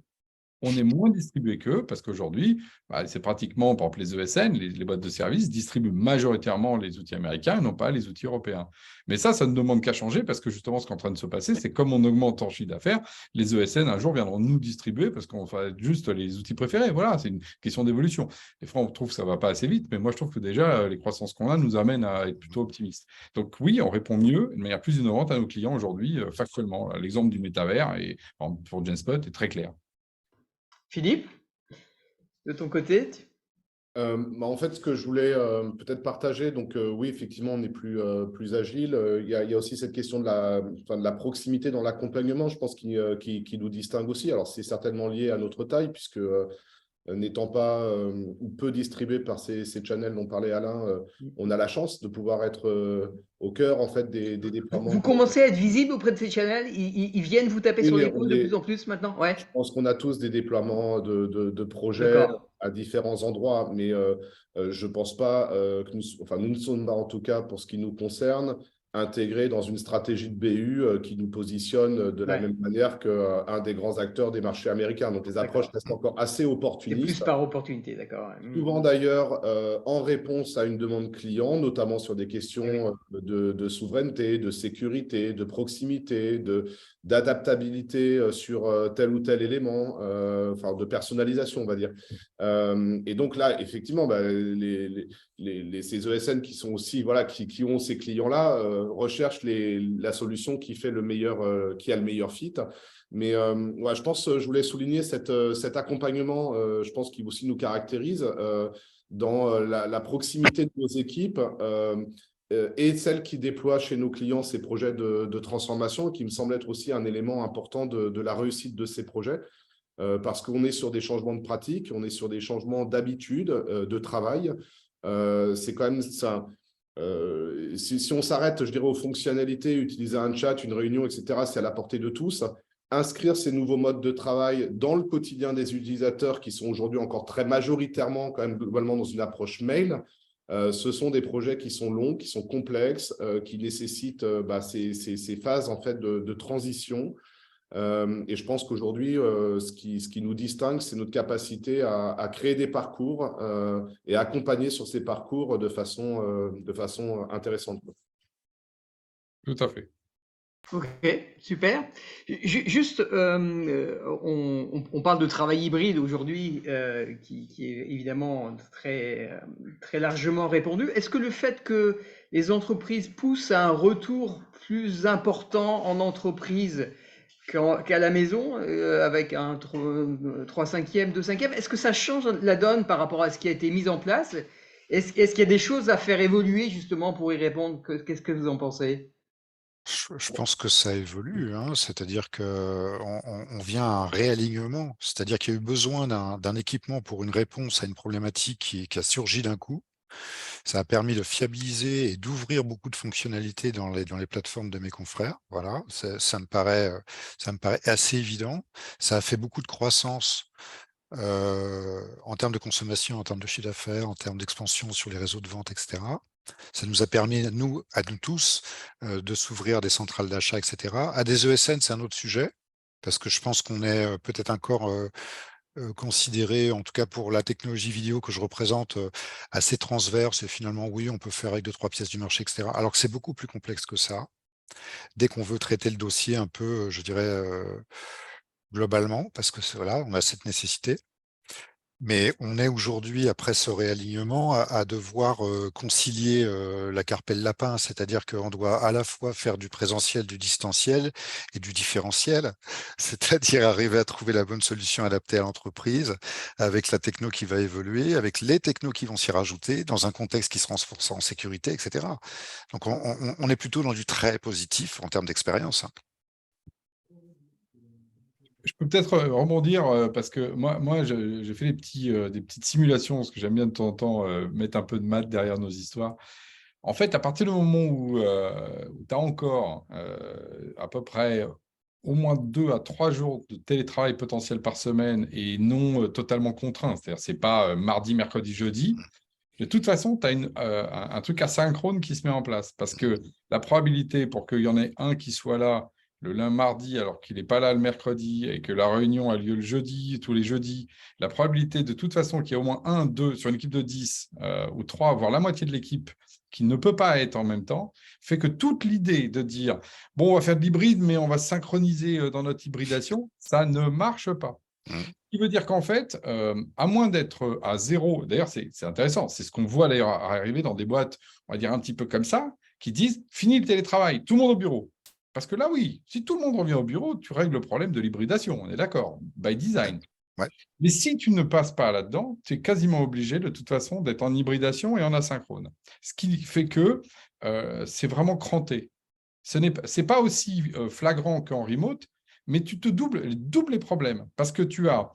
S4: On est moins distribué qu'eux parce qu'aujourd'hui, c'est pratiquement, par exemple, les ESN, les boîtes de services, distribuent majoritairement les outils américains et non pas les outils européens. Mais ça ne demande qu'à changer parce que justement, ce qui est en train de se passer, c'est comme on augmente en chiffre d'affaires, les ESN, un jour, viendront nous distribuer parce qu'on va être juste les outils préférés. Voilà, c'est une question d'évolution. Des fois, on trouve que ça ne va pas assez vite, mais moi, je trouve que déjà, les croissances qu'on a nous amènent à être plutôt optimistes. Donc oui, on répond mieux, de manière plus innovante à nos clients aujourd'hui, factuellement. L'exemple du métavers, pour Genspot, est très clair.
S1: Philippe, de ton côté
S3: en fait, ce que je voulais peut-être partager, donc oui, effectivement, on est plus agile. Il y a aussi cette question de la proximité dans l'accompagnement, je pense, qui nous distingue aussi. Alors, c'est certainement lié à notre taille, puisque n'étant pas ou peu distribué par ces channels dont parlait Alain, on a la chance de pouvoir être au cœur en fait des déploiements.
S1: Vous commencez à être visible auprès de ces channels, ils viennent vous taper sur l'épaule de plus en plus maintenant. Ouais.
S3: Je pense qu'on a tous des déploiements de projets à différents endroits, mais je ne pense pas que nous ne sommes pas, en tout cas pour ce qui nous concerne, intégrés dans une stratégie de BU qui nous positionne de la même manière qu'un des grands acteurs des marchés américains. Donc les approches restent encore assez opportunistes.
S1: C'est plus par opportunité, d'accord.
S3: Souvent d'ailleurs en réponse à une demande client, notamment sur des questions de souveraineté, de sécurité, de proximité, d'adaptabilité sur tel ou tel élément, enfin de personnalisation, on va dire. Et donc là, effectivement, ces ESN qui sont aussi, voilà, qui ont ces clients-là, recherchent la solution qui fait qui a le meilleur fit. Mais je pense, je voulais souligner cet accompagnement, je pense, qui aussi nous caractérise dans la proximité de nos équipes et celle qui déploie chez nos clients ces projets de transformation, qui me semble être aussi un élément important de la réussite de ces projets, parce qu'on est sur des changements de pratique, on est sur des changements d'habitude, de travail. C'est quand même ça. Si on s'arrête, je dirais, aux fonctionnalités, utiliser un chat, une réunion, etc., c'est à la portée de tous. Inscrire ces nouveaux modes de travail dans le quotidien des utilisateurs qui sont aujourd'hui encore très majoritairement, quand même globalement, dans une approche mail. Ce sont des projets qui sont longs, qui sont complexes, qui nécessitent ces phases en fait, de transition. Et je pense qu'aujourd'hui, ce qui nous distingue, c'est notre capacité à créer des parcours et à accompagner sur ces parcours de façon intéressante.
S1: Tout à fait. Ok, super. Juste, on parle de travail hybride aujourd'hui, qui est évidemment très largement répandu. Est-ce que le fait que les entreprises poussent à un retour plus important en entreprise qu'à la maison, avec un 3/5e, 2/5e, est-ce que ça change la donne par rapport à ce qui a été mis en place? Est-ce qu'il y a des choses à faire évoluer justement pour y répondre? Qu'est-ce que vous en pensez?
S2: Je pense que ça évolue, hein. C'est-à-dire qu'on vient à un réalignement. C'est-à-dire qu'il y a eu besoin d'un équipement pour une réponse à une problématique qui a surgi d'un coup. Ça a permis de fiabiliser et d'ouvrir beaucoup de fonctionnalités dans les plateformes de mes confrères. Voilà, ça me paraît assez évident. Ça a fait beaucoup de croissance en termes de consommation, en termes de chiffre d'affaires, en termes d'expansion sur les réseaux de vente, etc. Ça nous a permis, à nous tous, de s'ouvrir des centrales d'achat, etc. À des ESN, c'est un autre sujet, parce que je pense qu'on est peut-être encore considéré, en tout cas pour la technologie vidéo que je représente, assez transverse. Et finalement, oui, on peut faire avec 2-3 pièces du marché, etc. Alors que c'est beaucoup plus complexe que ça. Dès qu'on veut traiter le dossier un peu, je dirais, globalement, parce que voilà, on a cette nécessité. Mais on est aujourd'hui, après ce réalignement, à devoir concilier la carpe et le lapin, c'est-à-dire qu'on doit à la fois faire du présentiel, du distanciel et du différentiel, c'est-à-dire arriver à trouver la bonne solution adaptée à l'entreprise, avec la techno qui va évoluer, avec les technos qui vont s'y rajouter, dans un contexte qui se renforce en sécurité, etc. Donc on est plutôt dans du très positif en termes d'expérience, hein.
S4: Je peux peut-être rebondir parce que moi j'ai fait des petites simulations, parce que j'aime bien de temps en temps mettre un peu de maths derrière nos histoires. En fait, à partir du moment où tu as encore à peu près au moins 2 à 3 jours de télétravail potentiel par semaine et non totalement contraint, c'est-à-dire c'est pas mardi, mercredi, jeudi, de toute façon, tu as un truc asynchrone qui se met en place, parce que la probabilité pour qu'il y en ait un qui soit là le lundi, mardi, alors qu'il n'est pas là le mercredi, et que la réunion a lieu le jeudi, tous les jeudis, la probabilité de toute façon qu'il y ait au moins un, deux, sur une équipe de 10 ou 3, voire la moitié de l'équipe, qui ne peut pas être en même temps, fait que toute l'idée de dire, bon, on va faire de l'hybride, mais on va synchroniser dans notre hybridation, ça ne marche pas. Ce qui veut dire qu'en fait, à moins d'être à zéro, d'ailleurs, c'est intéressant, c'est ce qu'on voit d'ailleurs arriver dans des boîtes, on va dire un petit peu comme ça, qui disent fini le télétravail, tout le monde au bureau. Parce que là, oui, si tout le monde revient au bureau, tu règles le problème de l'hybridation, on est d'accord, by design.
S2: Ouais.
S4: Mais si tu ne passes pas là-dedans, tu es quasiment obligé de toute façon d'être en hybridation et en asynchrone. Ce qui fait que c'est vraiment cranté. Ce n'est pas aussi flagrant qu'en remote, mais tu te doubles les problèmes, parce que tu as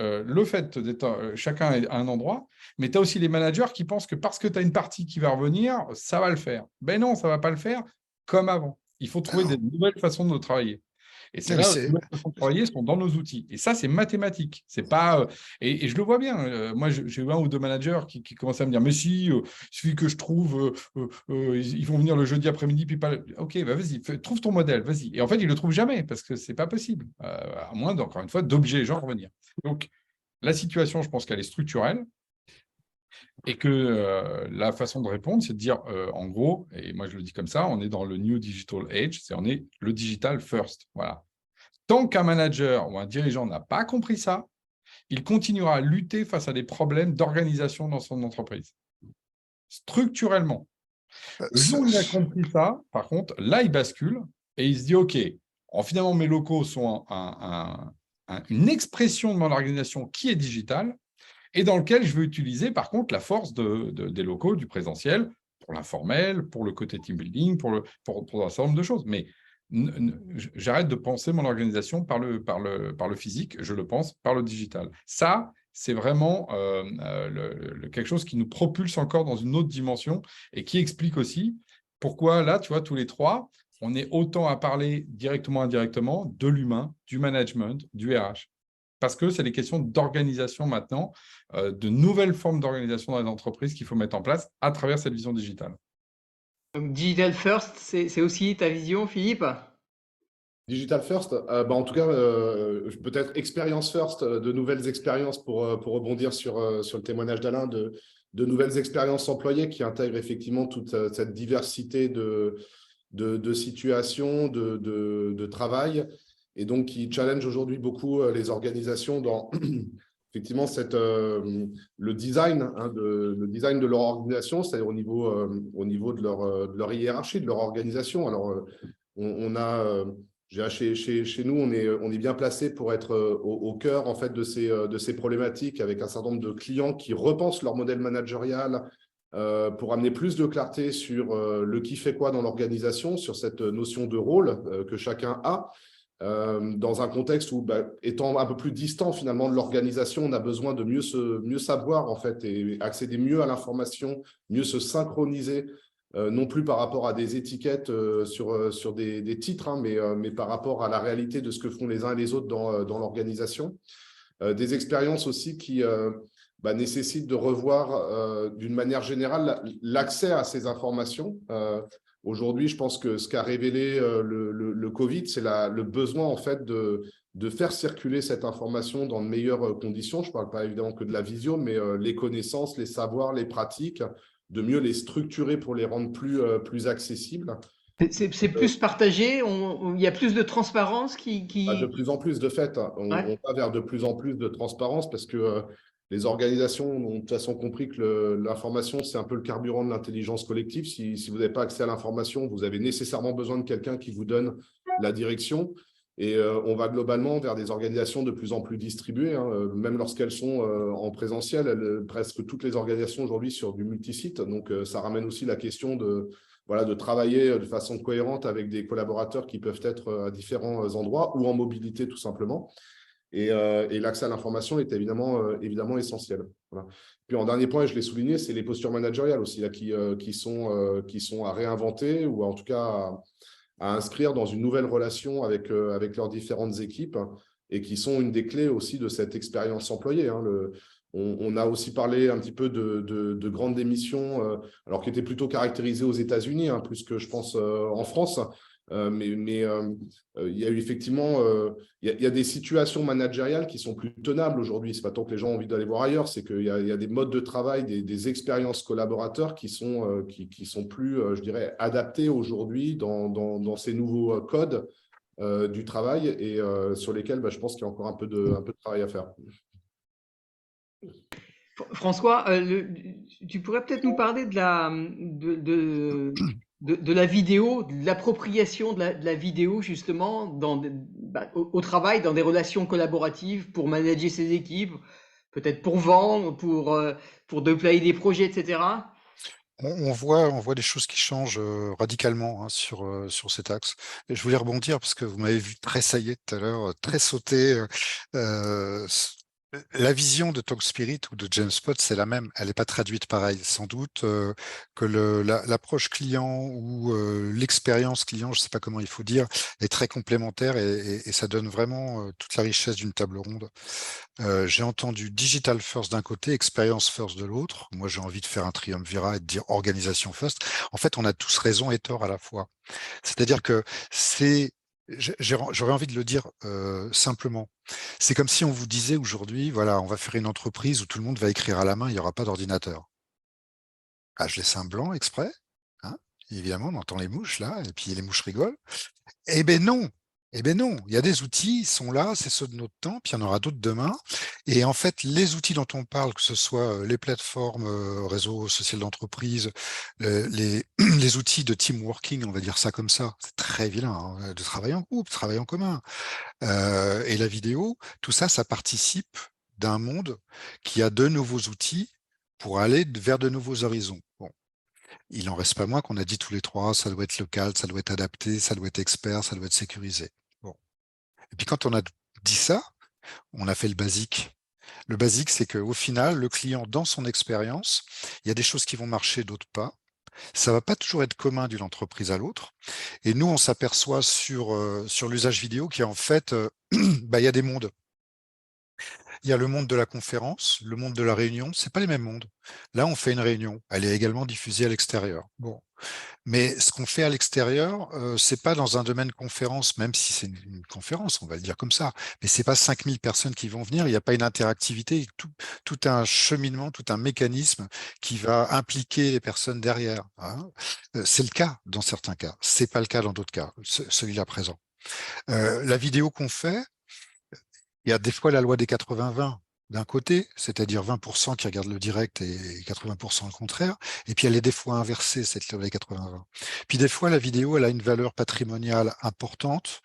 S4: le fait d'être chacun à un endroit, mais tu as aussi les managers qui pensent que parce que tu as une partie qui va revenir, ça va le faire. Ben non, ça ne va pas le faire comme avant. Il faut trouver des nouvelles façons de travailler. Et c'est
S2: Non, mais
S4: là où les nouvelles façons de travailler sont dans nos outils. Et ça, c'est mathématique. C'est pas, et je le vois bien. Moi, j'ai eu un ou deux managers qui commençaient à me dire, mais si, il suffit que je trouve, ils vont venir le jeudi après-midi, puis pas. Ok, bah vas-y, trouve ton modèle, vas-y. Et en fait, ils ne le trouvent jamais, parce que ce n'est pas possible. À moins, encore une fois, d'obliger les gens à revenir. Donc, la situation, je pense qu'elle est structurelle, et que la façon de répondre, c'est de dire, en gros, et moi je le dis comme ça, on est dans le New Digital Age, on est le digital first. Voilà. Tant qu'un manager ou un dirigeant n'a pas compris ça, il continuera à lutter face à des problèmes d'organisation dans son entreprise, structurellement. Le jour où il a compris ça, par contre, là, il bascule et il se dit, OK, finalement, mes locaux sont une expression de mon organisation qui est digitale, et dans lequel je veux utiliser, par contre, la force des locaux, du présentiel, pour l'informel, pour le côté team building, pour un certain nombre de choses. Mais j'arrête de penser mon organisation par le physique, je le pense par le digital. Ça, c'est vraiment quelque chose qui nous propulse encore dans une autre dimension et qui explique aussi pourquoi, là, tu vois, tous les trois, on est autant à parler directement, indirectement de l'humain, du management, du RH. Parce que c'est des questions d'organisation maintenant, de nouvelles formes d'organisation dans les entreprises qu'il faut mettre en place à travers cette vision digitale.
S1: Donc, Digital First, c'est aussi ta vision, Philippe?
S3: Digital first, en tout cas, peut-être experience first, de nouvelles expériences pour rebondir sur le témoignage d'Alain, de nouvelles expériences employées qui intègrent effectivement toute cette diversité de situations, de travail, et donc qui challenge aujourd'hui beaucoup les organisations dans effectivement le design, le design de leur organisation, c'est-à-dire au niveau de leur hiérarchie, de leur organisation. Alors, on a... Chez nous, on est bien placé pour être au cœur en fait, de ces problématiques, avec un certain nombre de clients qui repensent leur modèle managérial pour amener plus de clarté sur le qui fait quoi dans l'organisation, sur cette notion de rôle que chacun a, dans un contexte où, étant un peu plus distant finalement de l'organisation, on a besoin de mieux savoir en fait et accéder mieux à l'information, mieux se synchroniser, non plus par rapport à des étiquettes sur des titres, hein, mais par rapport à la réalité de ce que font les uns et les autres dans l'organisation. Des expériences aussi qui nécessitent de revoir d'une manière générale l'accès à ces informations. Aujourd'hui, je pense que ce qu'a révélé le Covid, c'est le besoin en fait de faire circuler cette information dans de meilleures conditions. Je ne parle pas évidemment que de la visio, mais les connaissances, les savoirs, les pratiques, de mieux les structurer pour les rendre plus accessibles.
S1: C'est plus partagé, il y a plus de transparence
S3: De plus en plus, de fait, on va vers de plus en plus de transparence parce que les organisations ont de toute façon compris que l'information, c'est un peu le carburant de l'intelligence collective. Si vous n'avez pas accès à l'information, vous avez nécessairement besoin de quelqu'un qui vous donne la direction. Et on va globalement vers des organisations de plus en plus distribuées, hein, même lorsqu'elles sont en présentiel. Presque toutes les organisations aujourd'hui sur du multisite. Donc, ça ramène aussi la question de travailler de façon cohérente avec des collaborateurs qui peuvent être à différents endroits ou en mobilité tout simplement. Et l'accès à l'information est évidemment essentiel. Voilà. Puis en dernier point, je l'ai souligné, c'est les postures managériales aussi là, qui sont à réinventer ou en tout cas à inscrire dans une nouvelle relation avec leurs différentes équipes et qui sont une des clés aussi de cette expérience employée. Hein. On a aussi parlé un petit peu de grandes démissions, alors qui étaient plutôt caractérisées aux États-Unis, hein, plus que je pense en France. Mais il y a eu effectivement il y a des situations managériales qui sont plus tenables aujourd'hui. Ce n'est pas tant que les gens ont envie d'aller voir ailleurs, c'est qu'il y a des modes de travail, des expériences collaborateurs qui sont plus, je dirais, adaptées aujourd'hui dans ces nouveaux codes du travail et sur lesquels je pense qu'il y a encore un peu de travail à faire.
S1: François, tu pourrais peut-être nous parler de la vidéo, de l'appropriation de la vidéo justement au travail, dans des relations collaboratives pour manager ses équipes, peut-être pour vendre, pour déployer des projets, etc.
S2: On voit des choses qui changent radicalement, hein, sur cet axe. Et je voulais rebondir parce que vous m'avez vu tressailler tout à l'heure, très sauter. La vision de Talk Spirit ou de James Spot, c'est la même. Elle n'est pas traduite pareil. Sans doute que l'approche client ou l'expérience client, je ne sais pas comment il faut dire, est très complémentaire et ça donne vraiment toute la richesse d'une table ronde. J'ai entendu digital first d'un côté, experience first de l'autre. Moi, j'ai envie de faire un triumvirat et de dire organisation first. En fait, on a tous raison et tort à la fois. C'est-à-dire que j'aurais envie de le dire simplement. C'est comme si on vous disait aujourd'hui, voilà, on va faire une entreprise où tout le monde va écrire à la main, il n'y aura pas d'ordinateur. Ah, je laisse un blanc exprès, hein, évidemment, on entend les mouches là, et puis les mouches rigolent. Eh ben non, il y a des outils, ils sont là, c'est ceux de notre temps, puis il y en aura d'autres demain. Et en fait, les outils dont on parle, que ce soit les plateformes, réseau social d'entreprise, les outils de team working, on va dire ça comme ça, c'est très vilain, hein, de travailler en groupe, de travailler en commun. Et la vidéo, tout ça, ça participe d'un monde qui a de nouveaux outils pour aller vers de nouveaux horizons. Bon. Il n'en reste pas moins qu'on a dit tous les trois, ça doit être local, ça doit être adapté, ça doit être expert, ça doit être sécurisé. Bon. Et puis quand on a dit ça, on a fait le basique. Le basique, c'est qu'au final, le client, dans son expérience, il y a des choses qui vont marcher, d'autres pas. Ça ne va pas toujours être commun d'une entreprise à l'autre. Et nous, on s'aperçoit sur l'usage vidéo qu'il y a en fait, il y a des mondes. Il y a le monde de la conférence, le monde de la réunion, c'est pas les mêmes mondes. Là, on fait une réunion, elle est également diffusée à l'extérieur. Bon, mais ce qu'on fait à l'extérieur, c'est pas dans un domaine conférence, même si c'est une conférence, on va le dire comme ça. Mais c'est pas 5000 personnes qui vont venir. Il n'y a pas une interactivité, tout un cheminement, tout un mécanisme qui va impliquer les personnes derrière. Hein. C'est le cas dans certains cas. C'est pas le cas dans d'autres cas. Celui-là présent. La vidéo qu'on fait. Il y a des fois la loi des 80-20. d'un côté, c'est-à-dire 20% qui regardent le direct et 80% le contraire. Et puis elle est des fois inversée, cette levée 80-20. Puis des fois, la vidéo, elle a une valeur patrimoniale importante,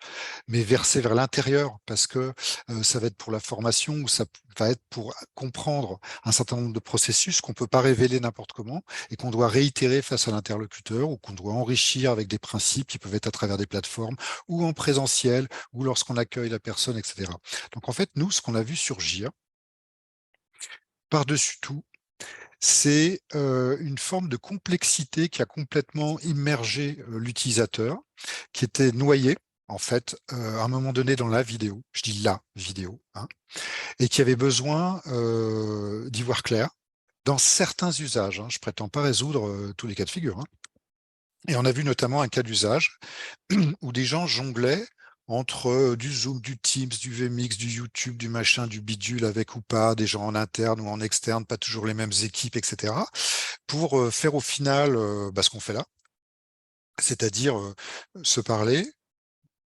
S2: mais versée vers l'intérieur, parce que ça va être pour la formation ou ça va être pour comprendre un certain nombre de processus qu'on ne peut pas révéler n'importe comment et qu'on doit réitérer face à l'interlocuteur ou qu'on doit enrichir avec des principes qui peuvent être à travers des plateformes ou en présentiel ou lorsqu'on accueille la personne, etc. Donc en fait, nous, ce qu'on a vu surgir, par-dessus tout, c'est une forme de complexité qui a complètement immergé l'utilisateur, qui était noyé, en fait, à un moment donné dans la vidéo, je dis la vidéo, hein, et qui avait besoin d'y voir clair dans certains usages. Hein, je prétends pas résoudre tous les cas de figure. Hein. Et on a vu notamment un cas d'usage où des gens jonglaient entre du Zoom, du Teams, du VMix, du YouTube, du machin, du bidule avec ou pas, des gens en interne ou en externe, pas toujours les mêmes équipes, etc., pour faire au final ce qu'on fait là, c'est-à-dire se parler,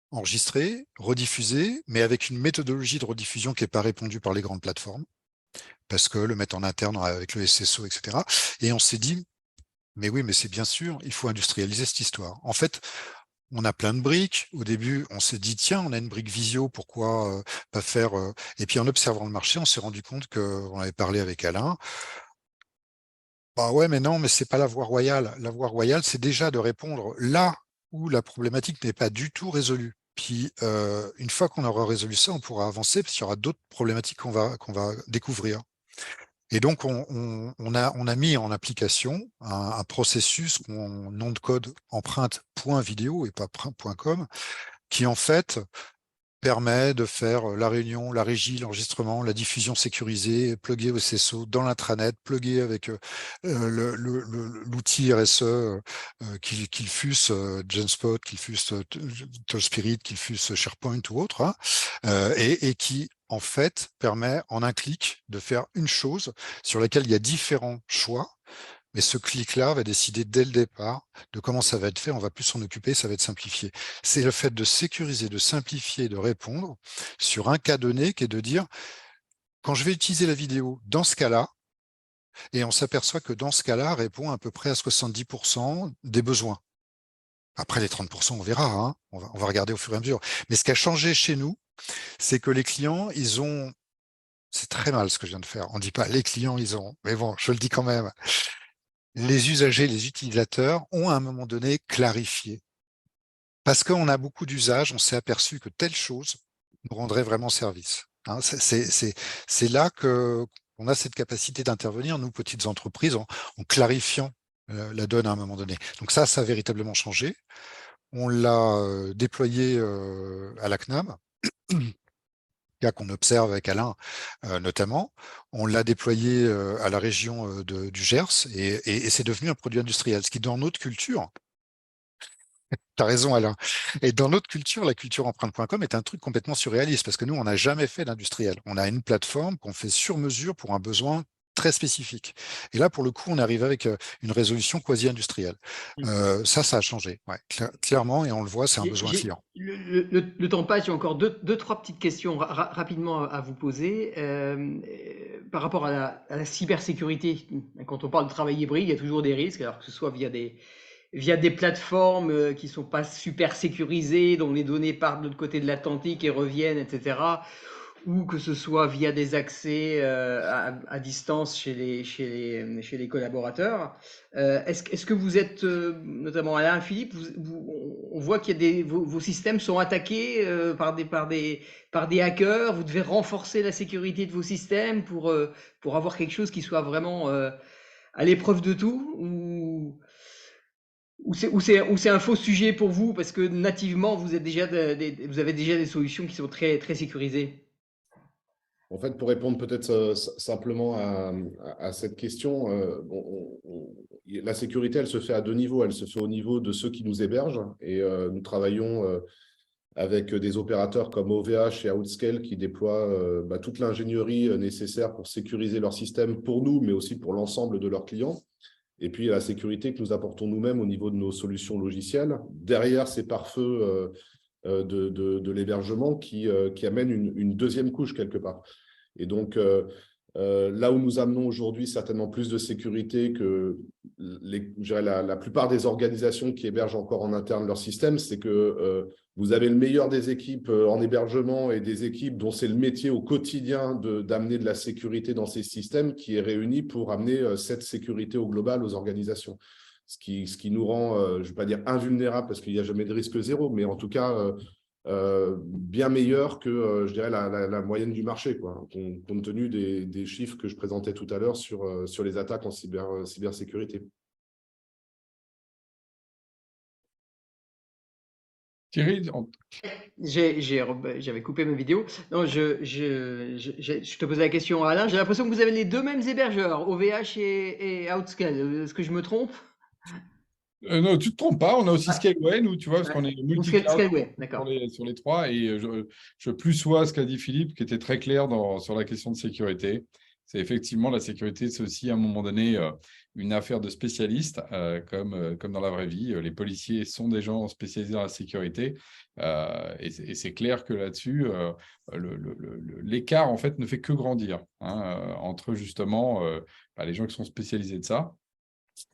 S2: enregistrer, rediffuser, mais avec une méthodologie de rediffusion qui n'est pas répandue par les grandes plateformes, parce que le mettre en interne avec le SSO, etc. Et on s'est dit, mais oui, mais c'est bien sûr, il faut industrialiser cette histoire. En fait, on a plein de briques. Au début, on s'est dit, tiens, on a une brique visio, pourquoi pas faire... Et puis en observant le marché, on s'est rendu compte qu'on avait parlé avec Alain. Bah ouais, mais non, mais c'est pas la voie royale. La voie royale, c'est déjà de répondre là où la problématique n'est pas du tout résolue. Puis une fois qu'on aura résolu ça, on pourra avancer parce qu'il y aura d'autres problématiques qu'on va découvrir. Et donc, on a mis en application un processus qu'on nom de code empreinte.video et pas .com, qui en fait permet de faire la réunion, la régie, l'enregistrement, la diffusion sécurisée, plugué au CSO dans l'intranet, plugué avec l'outil RSE, qu'il fût Genspot, qu'il fût TallSpirit, qu'il fût SharePoint ou autre, hein, et qui en fait permet en un clic de faire une chose sur laquelle il y a différents choix. Mais ce clic-là va décider dès le départ de comment ça va être fait. On va plus s'en occuper, ça va être simplifié. C'est le fait de sécuriser, de simplifier, de répondre sur un cas donné qui est de dire, quand je vais utiliser la vidéo dans ce cas-là, et on s'aperçoit que dans ce cas-là, répond à peu près à 70% des besoins. Après les 30%, on verra, hein, on va regarder au fur et à mesure. Mais ce qui a changé chez nous, c'est que les clients, ils ont... C'est très mal ce que je viens de faire. On ne dit pas les clients, ils ont... Mais bon, je le dis quand même. Les usagers, les utilisateurs ont à un moment donné clarifié. Parce qu'on a beaucoup d'usages, on s'est aperçu que telle chose nous rendrait vraiment service. Hein, c'est là qu'on a cette capacité d'intervenir, nous, petites entreprises, en clarifiant la donne à un moment donné. Donc ça a véritablement changé. On l'a déployé à la CNAM, cas qu'on observe avec Alain notamment. On l'a déployé à la région du Gers et c'est devenu un produit industriel. Ce qui, dans notre culture, tu as raison Alain, et dans notre culture, la culture empreinte.com est un truc complètement surréaliste parce que nous, on n'a jamais fait d'industriel. On a une plateforme qu'on fait sur mesure pour un besoin très spécifique. Et là, pour le coup, on arrive avec une résolution quasi-industrielle. Ça a changé, ouais, clairement, et on le voit, c'est un besoin client.
S1: Le temps passe, j'ai encore deux, trois petites questions rapidement à vous poser. Par rapport à la cybersécurité, quand on parle de travail hybride, il y a toujours des risques, alors que ce soit via des plateformes qui ne sont pas super sécurisées, dont les données partent de l'autre côté de l'Atlantique et reviennent, etc., ou que ce soit via des accès à distance chez les collaborateurs. Est-ce que vous êtes, notamment Alain, Philippe, on voit qu'il y a vos systèmes sont attaqués par des hackers, vous devez renforcer la sécurité de vos systèmes pour avoir quelque chose qui soit vraiment à l'épreuve de tout, ou c'est un faux sujet pour vous parce que nativement vous avez déjà des solutions qui sont très, très sécurisées?
S3: En fait, pour répondre peut-être simplement à cette question, la sécurité, elle se fait à deux niveaux. Elle se fait au niveau de ceux qui nous hébergent et nous travaillons avec des opérateurs comme OVH et Outscale qui déploient toute l'ingénierie nécessaire pour sécuriser leur système pour nous, mais aussi pour l'ensemble de leurs clients. Et puis, la sécurité que nous apportons nous-mêmes au niveau de nos solutions logicielles. Derrière ces pare-feux de l'hébergement qui amène une deuxième couche quelque part. Et donc, là où nous amenons aujourd'hui certainement plus de sécurité que je dirais la plupart des organisations qui hébergent encore en interne leur système, c'est que vous avez le meilleur des équipes en hébergement et des équipes dont c'est le métier au quotidien d'amener de la sécurité dans ces systèmes qui est réuni pour amener cette sécurité au global aux organisations. Ce qui nous rend, je ne vais pas dire invulnérable parce qu'il n'y a jamais de risque zéro, mais en tout cas bien meilleur que, je dirais, la moyenne du marché, quoi, compte tenu des chiffres que je présentais tout à l'heure sur les attaques en cybersécurité.
S4: Thierry,
S1: J'avais coupé ma vidéo. Non, je te posais la question à Alain. J'ai l'impression que vous avez les deux mêmes hébergeurs, OVH et Outscale. Est-ce que je me trompe?
S4: non, tu ne te trompes pas, on a aussi Scaleway, nous, tu vois, parce qu'on est multi-cloud
S1: d'accord.
S4: sur les trois. Et je plus sois ce qu'a dit Philippe, qui était très clair sur la question de sécurité. C'est effectivement la sécurité, c'est aussi à un moment donné une affaire de spécialistes, comme dans la vraie vie. Les policiers sont des gens spécialisés dans la sécurité. Et c'est clair que là-dessus, l'écart, en fait, ne fait que grandir entre justement les gens qui sont spécialisés de ça,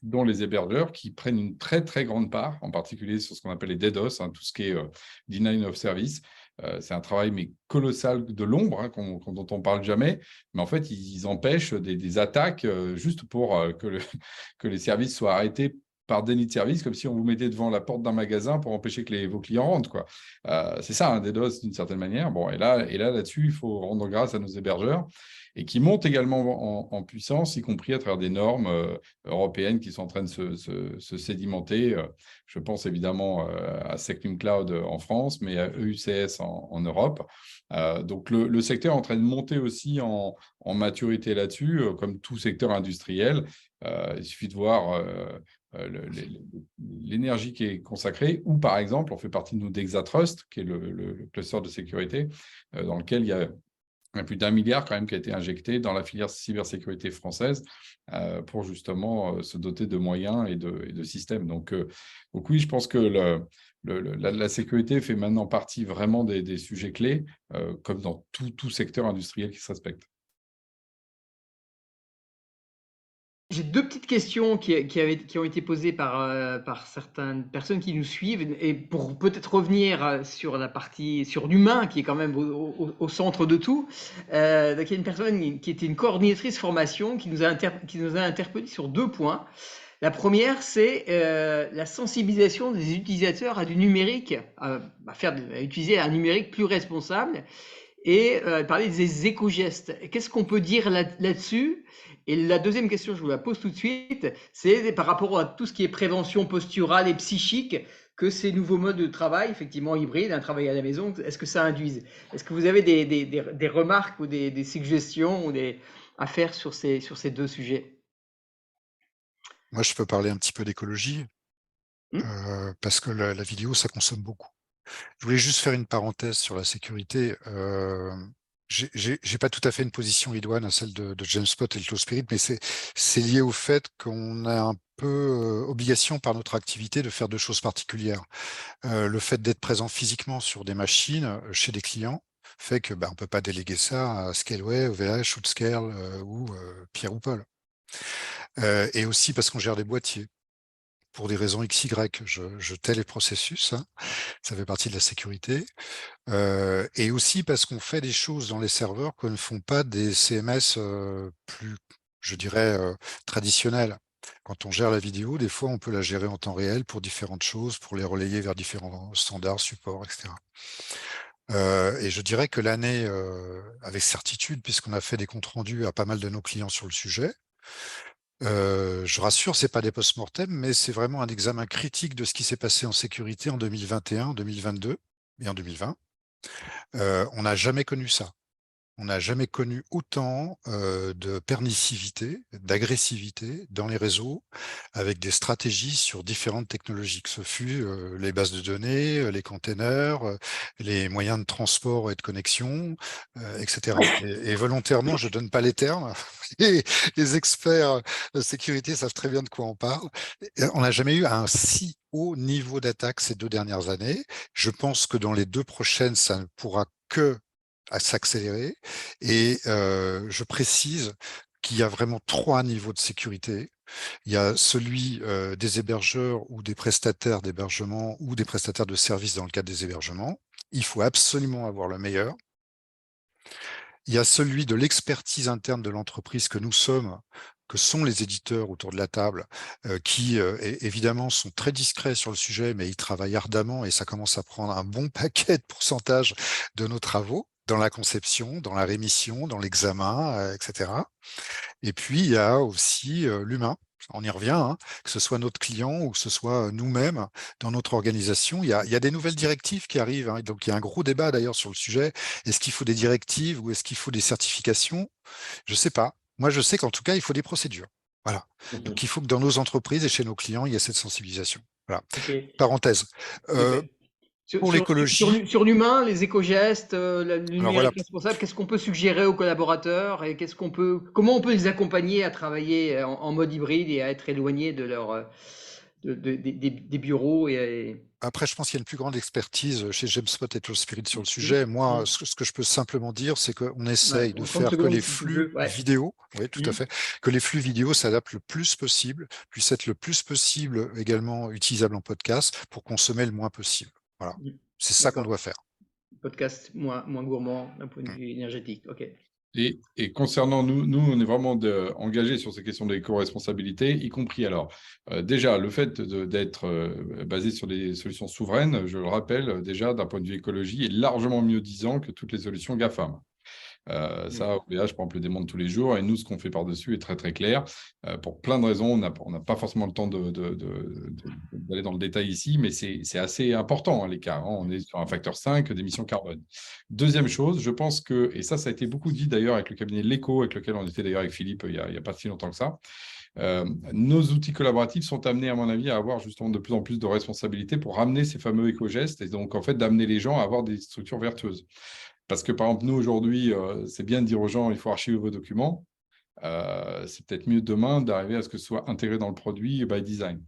S4: dont les hébergeurs qui prennent une très, très grande part, en particulier sur ce qu'on appelle les DDoS, tout ce qui est Denial of Service. C'est un travail mais colossal de l'ombre, dont on ne parle jamais, mais en fait, ils empêchent des attaques juste pour que les services soient arrêtés par déni de service, comme si on vous mettait devant la porte d'un magasin pour empêcher que vos clients rentrent, quoi. C'est ça, un DDoS d'une certaine manière. Bon, et là-dessus, il faut rendre grâce à nos hébergeurs et qui montent également en puissance, y compris à travers des normes européennes qui sont en train de se sédimenter. Je pense évidemment à Secnum Cloud en France, mais à EUCS en Europe. Donc, le secteur est en train de monter aussi en maturité là-dessus, comme tout secteur industriel. Il suffit de voir l'énergie qui est consacrée, ou par exemple, on fait partie de nous d'Exatrust, qui est le cluster de sécurité, dans lequel il y a plus d'1 milliard quand même qui a été injecté dans la filière cybersécurité française pour justement se doter de moyens et de systèmes. Donc oui, je pense que la sécurité fait maintenant partie vraiment des sujets clés, comme dans tout secteur industriel qui se respecte.
S1: J'ai deux petites questions qui ont été posées par certaines personnes qui nous suivent, et pour peut-être revenir sur l'humain qui est quand même au centre de tout. Donc il y a une personne qui était une coordinatrice formation qui nous a interpellé sur deux points. La première, c'est la sensibilisation des utilisateurs à du numérique, à utiliser un numérique plus responsable, et parler des éco-gestes. Qu'est-ce qu'on peut dire là-dessus? Et la deuxième question, je vous la pose tout de suite, c'est par rapport à tout ce qui est prévention posturale et psychique, que ces nouveaux modes de travail, effectivement hybrides, un travail à la maison, est-ce que ça induise? Est-ce que vous avez des remarques ou des suggestions à faire sur ces deux sujets?
S2: Moi, je peux parler un petit peu d'écologie, parce que la vidéo, ça consomme beaucoup. Je voulais juste faire une parenthèse sur la sécurité. J'ai pas tout à fait une position idoine à celle de James Spot et le Cloud Spirit, mais c'est lié au fait qu'on a un peu obligation par notre activité de faire deux choses particulières. Le fait d'être présent physiquement sur des machines chez des clients fait que on peut pas déléguer ça à Scaleway, OVH, Outscale ou Pierre ou Paul. Et aussi parce qu'on gère des boîtiers. Pour des raisons XY, je tais les processus, ça fait partie de la sécurité. Et aussi parce qu'on fait des choses dans les serveurs que ne font pas des CMS plus, je dirais, traditionnels. Quand on gère la vidéo, des fois, on peut la gérer en temps réel pour différentes choses, pour les relayer vers différents standards, supports, etc. Et je dirais que l'année, avec certitude, puisqu'on a fait des comptes rendus à pas mal de nos clients sur le sujet, je rassure, c'est pas des post-mortem, mais c'est vraiment un examen critique de ce qui s'est passé en sécurité en 2021, 2022 et en 2020. On n'a jamais connu ça. On n'a jamais connu autant de permissivité, d'agressivité dans les réseaux, avec des stratégies sur différentes technologies, que ce fut les bases de données, les containers, les moyens de transport et de connexion, etc. Et volontairement, je donne pas les termes. Les experts de sécurité savent très bien de quoi on parle. On n'a jamais eu un si haut niveau d'attaque ces 2 dernières années. Je pense que dans les 2 prochaines, ça ne pourra que à s'accélérer. Et je précise qu'il y a vraiment 3 niveaux de sécurité. Il y a celui des hébergeurs ou des prestataires d'hébergement ou des prestataires de services dans le cadre des hébergements. Il faut absolument avoir le meilleur. Il y a celui de l'expertise interne de l'entreprise que nous sommes, que sont les éditeurs autour de la table, qui évidemment sont très discrets sur le sujet, mais ils travaillent ardemment et ça commence à prendre un bon paquet de pourcentage de nos travaux dans la conception, dans la rémission, dans l'examen, etc. Et puis, il y a aussi l'humain. On y revient, hein, que ce soit notre client ou que ce soit nous-mêmes dans notre organisation. Il y a des nouvelles directives qui arrivent, hein, donc il y a un gros débat d'ailleurs sur le sujet. Est-ce qu'il faut des directives ou est-ce qu'il faut des certifications? Je ne sais pas. Moi, je sais qu'en tout cas, il faut des procédures. Voilà. Donc, il faut que dans nos entreprises et chez nos clients, il y ait cette sensibilisation. Voilà.
S1: Ok,
S2: Parenthèse.
S1: super.
S2: Pour l'écologie,
S1: Sur l'humain, les éco-gestes, le
S2: alors voilà,
S1: numérique responsable, qu'est-ce qu'on peut suggérer aux collaborateurs et comment on peut les accompagner à travailler en mode hybride et à être éloignés de des bureaux
S2: après, je pense qu'il y a une plus grande expertise chez GameSpot et TrustSpirit sur le sujet. Moi, ce que je peux simplement dire, c'est qu'on essaye de
S1: en 30
S2: faire que
S1: secondes
S2: les
S1: si tu
S2: flux
S1: veux. Ouais.
S2: vidéo, oui, tout à fait, que les flux vidéo s'adaptent le plus possible, puissent être le plus possible également utilisables en podcast pour consommer le moins possible. Voilà. C'est ça qu'on
S1: D'accord.
S2: doit faire.
S1: Podcast moins gourmand d'un point de
S2: Mm.
S1: vue énergétique. Ok.
S4: Et concernant nous, on est vraiment engagés sur ces questions d'éco-responsabilité, y compris alors, déjà, le fait d'être basé sur des solutions souveraines, je le rappelle, déjà, d'un point de vue écologie, est largement mieux disant que toutes les solutions GAFAM. Ça, OVH, par exemple, le démontre tous les jours. Et nous, ce qu'on fait par-dessus est très, très clair. Pour plein de raisons, on n'a pas forcément le temps d'aller dans le détail ici, mais c'est assez important, hein, l'écart. Hein. On est sur un facteur 5 d'émissions carbone. Deuxième chose, je pense que, et ça a été beaucoup dit d'ailleurs avec le cabinet L'Eco, avec lequel on était d'ailleurs avec Philippe il y a pas si longtemps que ça, nos outils collaboratifs sont amenés, à mon avis, à avoir justement de plus en plus de responsabilités pour ramener ces fameux éco-gestes et donc, en fait, d'amener les gens à avoir des structures vertueuses. Parce que, par exemple, nous, aujourd'hui, c'est bien de dire aux gens, il faut archiver vos documents. C'est peut-être mieux demain d'arriver à ce que ce soit intégré dans le produit by design.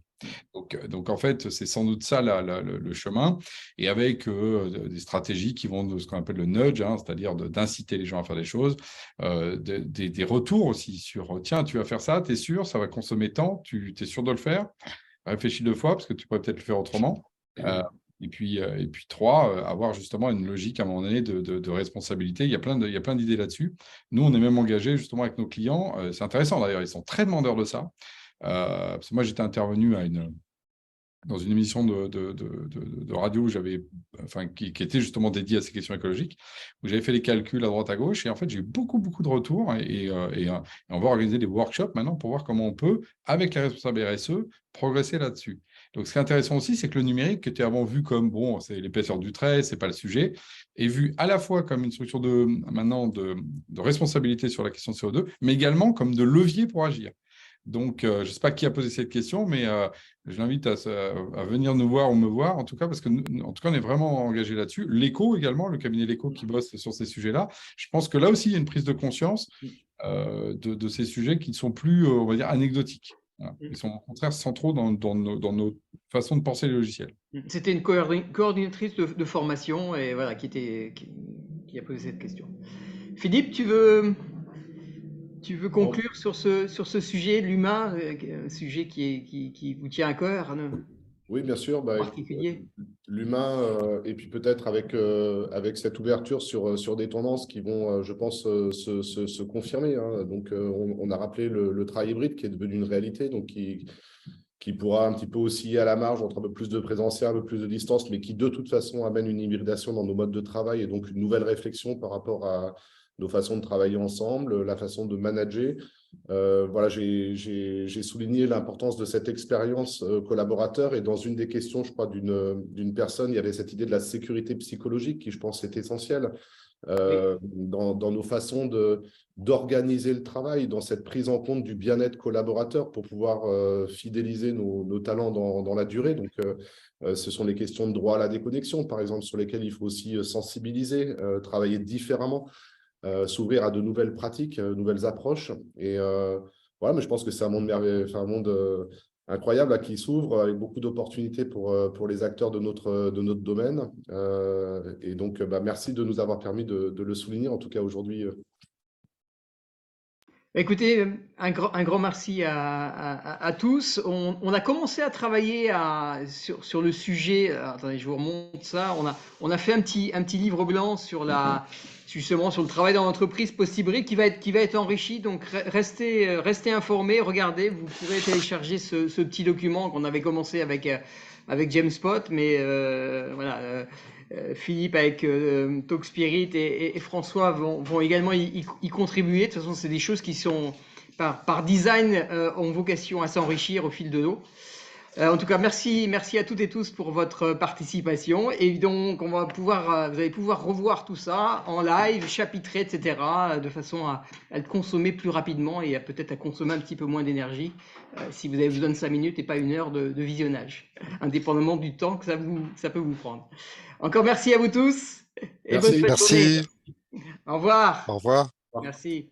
S4: Donc en fait, c'est sans doute ça le chemin. Et avec des stratégies qui vont de ce qu'on appelle le nudge, hein, c'est-à-dire d'inciter les gens à faire des choses, des retours aussi sur, tiens, tu vas faire ça, tu es sûr, ça va consommer tant, tu es sûr de le faire, réfléchis 2 fois, parce que tu pourrais peut-être le faire autrement. Et puis 3, avoir justement une logique à un moment donné de responsabilité. Il y a plein d'idées là-dessus. Nous, on est même engagés justement avec nos clients. C'est intéressant d'ailleurs, ils sont très demandeurs de ça. Parce que moi, j'étais intervenu dans une émission de radio qui était justement dédiée à ces questions écologiques, où j'avais fait les calculs à droite à gauche. Et en fait, j'ai eu beaucoup de retours. Et on va organiser des workshops maintenant pour voir comment on peut, avec les responsables RSE, progresser là-dessus. Donc, ce qui est intéressant aussi, c'est que le numérique, qui était avant vu comme, bon, c'est l'épaisseur du trait, c'est pas le sujet, est vu à la fois comme une structure de responsabilité sur la question de CO2, mais également comme de levier pour agir. Donc, je ne sais pas qui a posé cette question, mais je l'invite à venir nous voir ou me voir, en tout cas, parce que en tout cas, on est vraiment engagé là-dessus. L'Eco également, le cabinet L'Eco qui bosse sur ces sujets-là. Je pense que là aussi, il y a une prise de conscience de ces sujets qui ne sont plus, on va dire, anecdotiques. Voilà. Ils sont au contraire centraux dans nos façons de penser les logiciels.
S1: C'était une coordinatrice de formation et voilà, qui a posé cette question. Philippe, tu veux conclure sur ce sujet, l'humain, un sujet qui vous tient à cœur,
S3: Oui, bien sûr.
S1: en particulier?
S3: L'humain, et puis peut-être avec cette ouverture sur des tendances qui vont, je pense, se confirmer. Hein. Donc, on a rappelé le travail hybride qui est devenu une réalité, donc qui pourra un petit peu osciller à la marge entre un peu plus de présentiel, un peu plus de distance, mais qui de toute façon amène une hybridation dans nos modes de travail et donc une nouvelle réflexion par rapport à nos façons de travailler ensemble, la façon de manager. Voilà, j'ai souligné l'importance de cette expérience collaborateur et dans une des questions, je crois, d'une personne, il y avait cette idée de la sécurité psychologique qui, je pense, est essentielle dans nos façons d'organiser le travail, dans cette prise en compte du bien-être collaborateur pour pouvoir fidéliser nos talents dans la durée. Donc, ce sont les questions de droit à la déconnexion, par exemple, sur lesquelles il faut aussi sensibiliser, travailler différemment. S'ouvrir à de nouvelles pratiques, nouvelles approches. Et voilà, mais je pense que c'est un monde merveilleux, enfin, un monde incroyable là, qui s'ouvre avec beaucoup d'opportunités pour les acteurs de notre domaine. Et donc, merci de nous avoir permis de le souligner, en tout cas aujourd'hui.
S1: Écoutez, un grand merci à tous. On a commencé à travailler sur le sujet. Attendez, je vous remonte ça. On a fait un petit livre blanc justement sur le travail dans l'entreprise post-hybride qui va être enrichi. Donc restez informés, regardez. Vous pourrez télécharger ce petit document qu'on avait commencé avec Jamespot, mais voilà. Philippe avec Talkspirit et François vont également y contribuer. De toute façon, c'est des choses qui sont, par design, ont vocation à s'enrichir au fil de l'eau. En tout cas, merci à toutes et tous pour votre participation. Et donc, vous allez pouvoir revoir tout ça en live, chapitré, etc., de façon à le consommer plus rapidement et peut-être à consommer un petit peu moins d'énergie si vous avez besoin de 5 minutes et pas 1 heure de visionnage, indépendamment du temps que ça peut vous prendre. Encore merci à vous tous et bonne
S3: Merci.
S1: fin de journée.
S2: Merci.
S1: Au revoir.
S2: Au revoir.
S1: Merci.